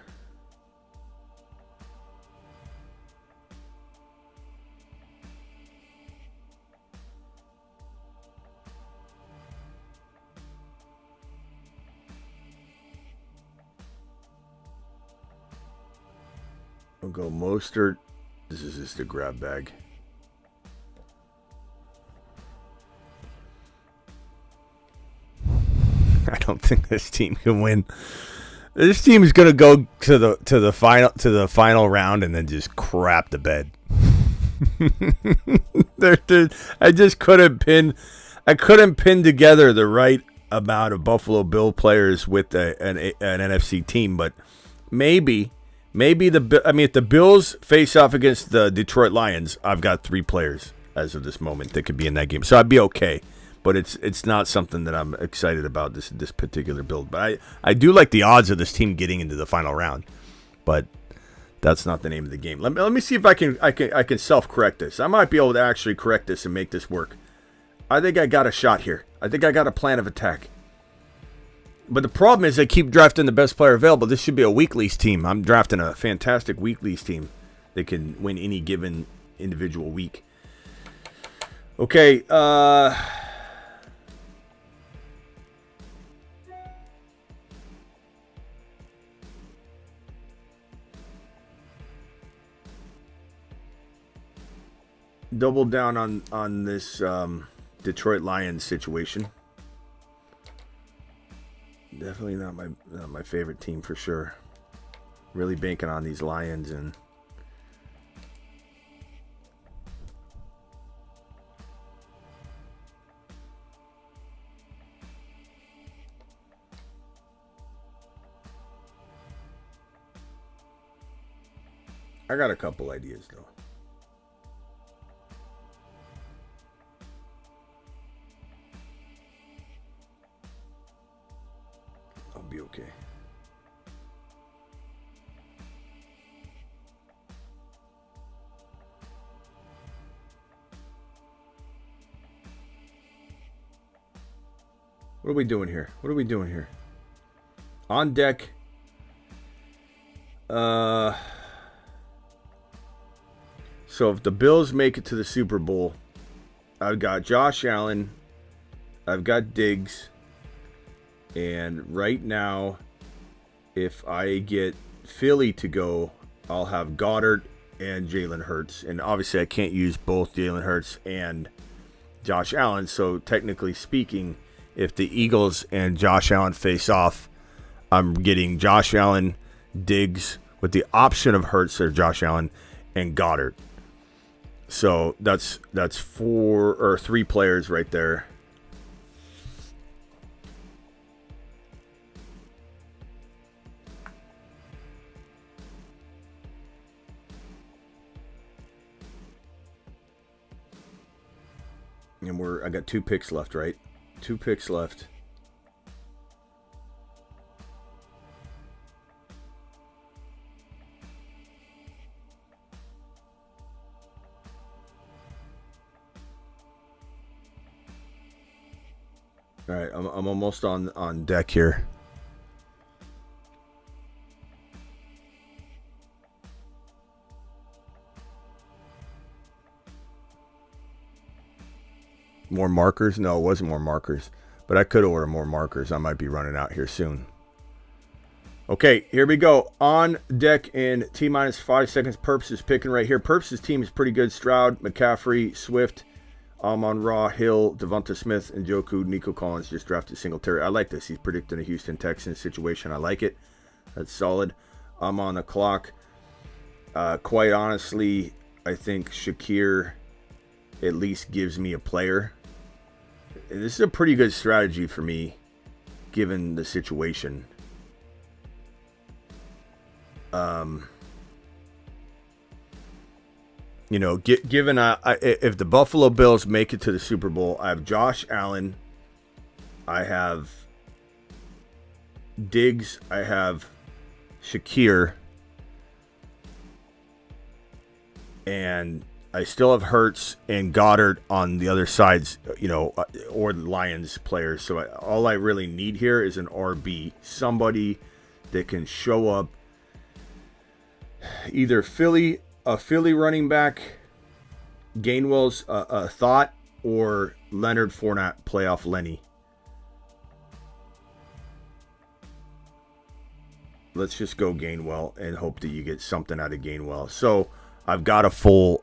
We'll go Mostert. This is just a grab bag. I don't think this team can win. This team is going to go to the final round and then just crap the bed. I just couldn't pin together the right amount of Buffalo Bill players with an NFC team, but maybe if the Bills face off against the Detroit Lions, I've got 3 players as of this moment that could be in that game, so I'd be okay. But it's not something that I'm excited about, this particular build. But I do like the odds of this team getting into the final round. But that's not the name of the game. Let me see if I can self-correct this. I might be able to actually correct this and make this work. I think I got a shot here. I think I got a plan of attack. But the problem is I keep drafting the best player available. This should be a weak lease team. I'm drafting a fantastic weak lease team that can win any given individual week. Okay, double down on this Detroit Lions situation. Definitely not my favorite team for sure. Really banking on these Lions, and I got a couple ideas though. Be okay. What are we doing here? On deck. So if the Bills make it to the Super Bowl, I've got Josh Allen, I've got Diggs. And right now, if I get Philly to go, I'll have Goddard and Jalen Hurts. And obviously, I can't use both Jalen Hurts and Josh Allen. So technically speaking, if the Eagles and Josh Allen face off, I'm getting Josh Allen, Diggs, with the option of Hurts or Josh Allen, and Goddard. So that's 3 players right there. And I got 2 picks left, right? 2 picks left. All right, I'm almost on deck here. More markers? No, it wasn't more markers. But I could order more markers. I might be running out here soon. Okay, here we go. On deck in T-minus 5 seconds. Perps is picking right here. Perps' team is pretty good. Stroud, McCaffrey, Swift, Amon-Ra, Hill, Devonta Smith, Njoku, Nico Collins just drafted Singletary. I like this. He's predicting a Houston Texans situation. I like it. That's solid. I'm on the clock. Quite honestly, I think Shakir at least gives me a player. This is a pretty good strategy for me, given the situation. You know, given if the Buffalo Bills make it to the Super Bowl, I have Josh Allen, I have Diggs, I have Shakir, and I still have Hurts and Goddard on the other sides, you know, or the Lions players. So all I really need here is an RB, somebody that can show up, either a Philly running back, Gainwell's a thought, or Leonard Fournette, playoff Lenny. Let's just go Gainwell and hope that you get something out of Gainwell. So I got a full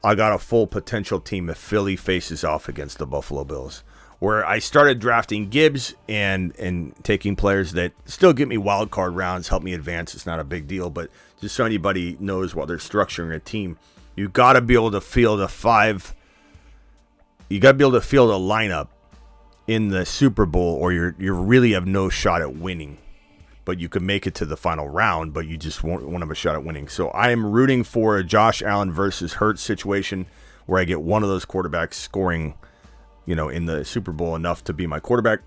potential team if Philly faces off against the Buffalo Bills, where I started drafting Gibbs and taking players that still get me wild card rounds, help me advance. It's not a big deal, but just so anybody knows while they're structuring a team, you got to be able to field a 5. You got to be able to field a lineup in the Super Bowl, or you really have no shot at winning. But you could make it to the final round, but you just won't have a shot at winning. So I am rooting for a Josh Allen versus Hurts situation where I get one of those quarterbacks scoring, you know, in the Super Bowl enough to be my quarterback.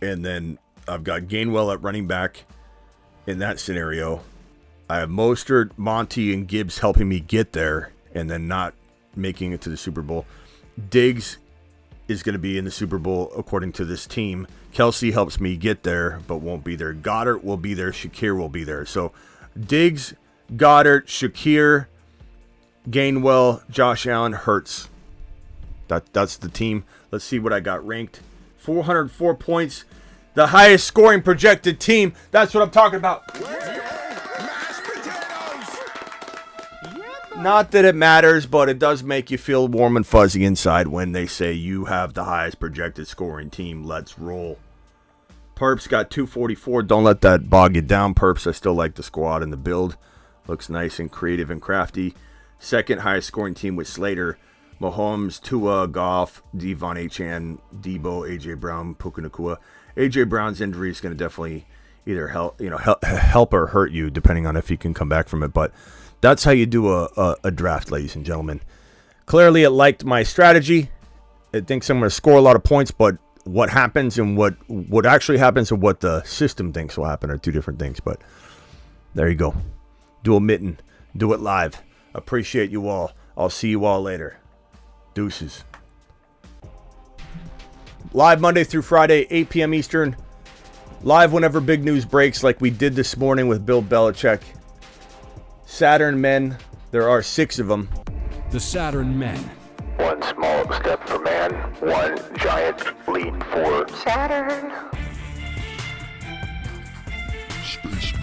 And then I've got Gainwell at running back in that scenario. I have Mostert, Monty, and Gibbs helping me get there and then not making it to the Super Bowl. Diggs is going to be in the Super Bowl according to this team. Kelsey helps me get there but won't be there. Goddard will be there. Shakir will be there. So Diggs, Goddard, Shakir, Gainwell, Josh Allen, Hurts. That's the team. Let's see what I got ranked. 404 points. The highest scoring projected team. That's what I'm talking about. Not that it matters, but it does make you feel warm and fuzzy inside when they say you have the highest projected scoring team. Let's roll. Perps got 244. Don't let that bog you down, Perps. I still like the squad and the build. Looks nice and creative and crafty. Second highest scoring team with Slater, Mahomes, Tua, Goff, Devon Achane, Debo, A.J. Brown, Puka Nacua. A.J. Brown's injury is going to definitely either help or hurt you, depending on if he can come back from it. But that's how you do a draft, ladies and gentlemen. Clearly, it liked my strategy. It thinks I'm going to score a lot of points, but what happens and what actually happens and what the system thinks will happen are two different things. But there you go. Do a mitten. Do it live. Appreciate you all. I'll see you all later. Deuces. Live Monday through Friday, 8 p.m. Eastern. Live whenever big news breaks, like we did this morning with Bill Belichick. Saturn men, there are 6 of them. The Saturn men. One small step for man, one giant leap for Saturn. Spaceman.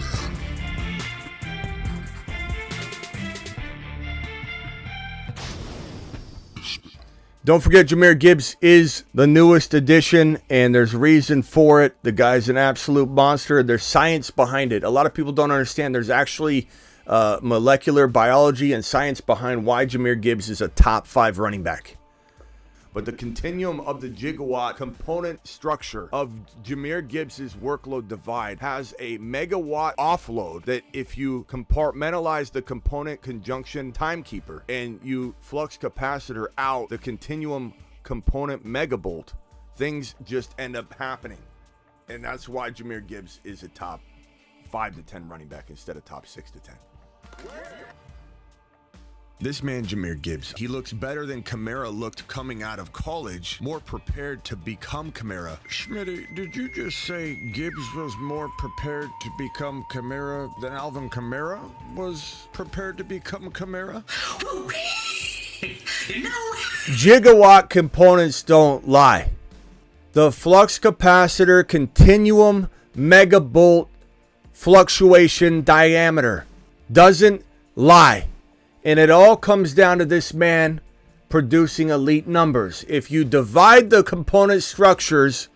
Don't forget, Jamir Gibbs is the newest addition, and there's reason for it. The guy's an absolute monster. There's science behind it. A lot of people don't understand there's actually molecular biology and science behind why Jahmyr Gibbs is a top 5 running back. But the continuum of the gigawatt component structure of Jahmyr Gibbs's workload divide has a megawatt offload that if you compartmentalize the component conjunction timekeeper and you flux capacitor out the continuum component megabolt, things just end up happening. And that's why Jahmyr Gibbs is a top 5 to 10 running back instead of top 6 to 10. This man, Jahmyr Gibbs, he looks better than Kamara looked coming out of college, more prepared to become Kamara. Schmitty, did you just say Gibbs was more prepared to become Kamara than Alvin Kamara was prepared to become Kamara? Gigawatt components don't lie. The flux capacitor continuum megabolt fluctuation diameter doesn't lie. And it all comes down to this man producing elite numbers. If you divide the component structures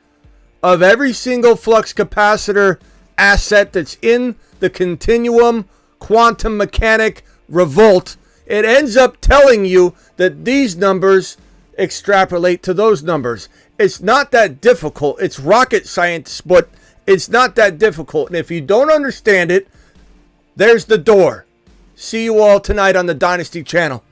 of every single flux capacitor asset that's in the continuum quantum mechanic revolt, it ends up telling you that these numbers extrapolate to those numbers. It's not that difficult. It's rocket science, but it's not that difficult. And if you don't understand it, there's the door. See you all tonight on the Dynasty Channel.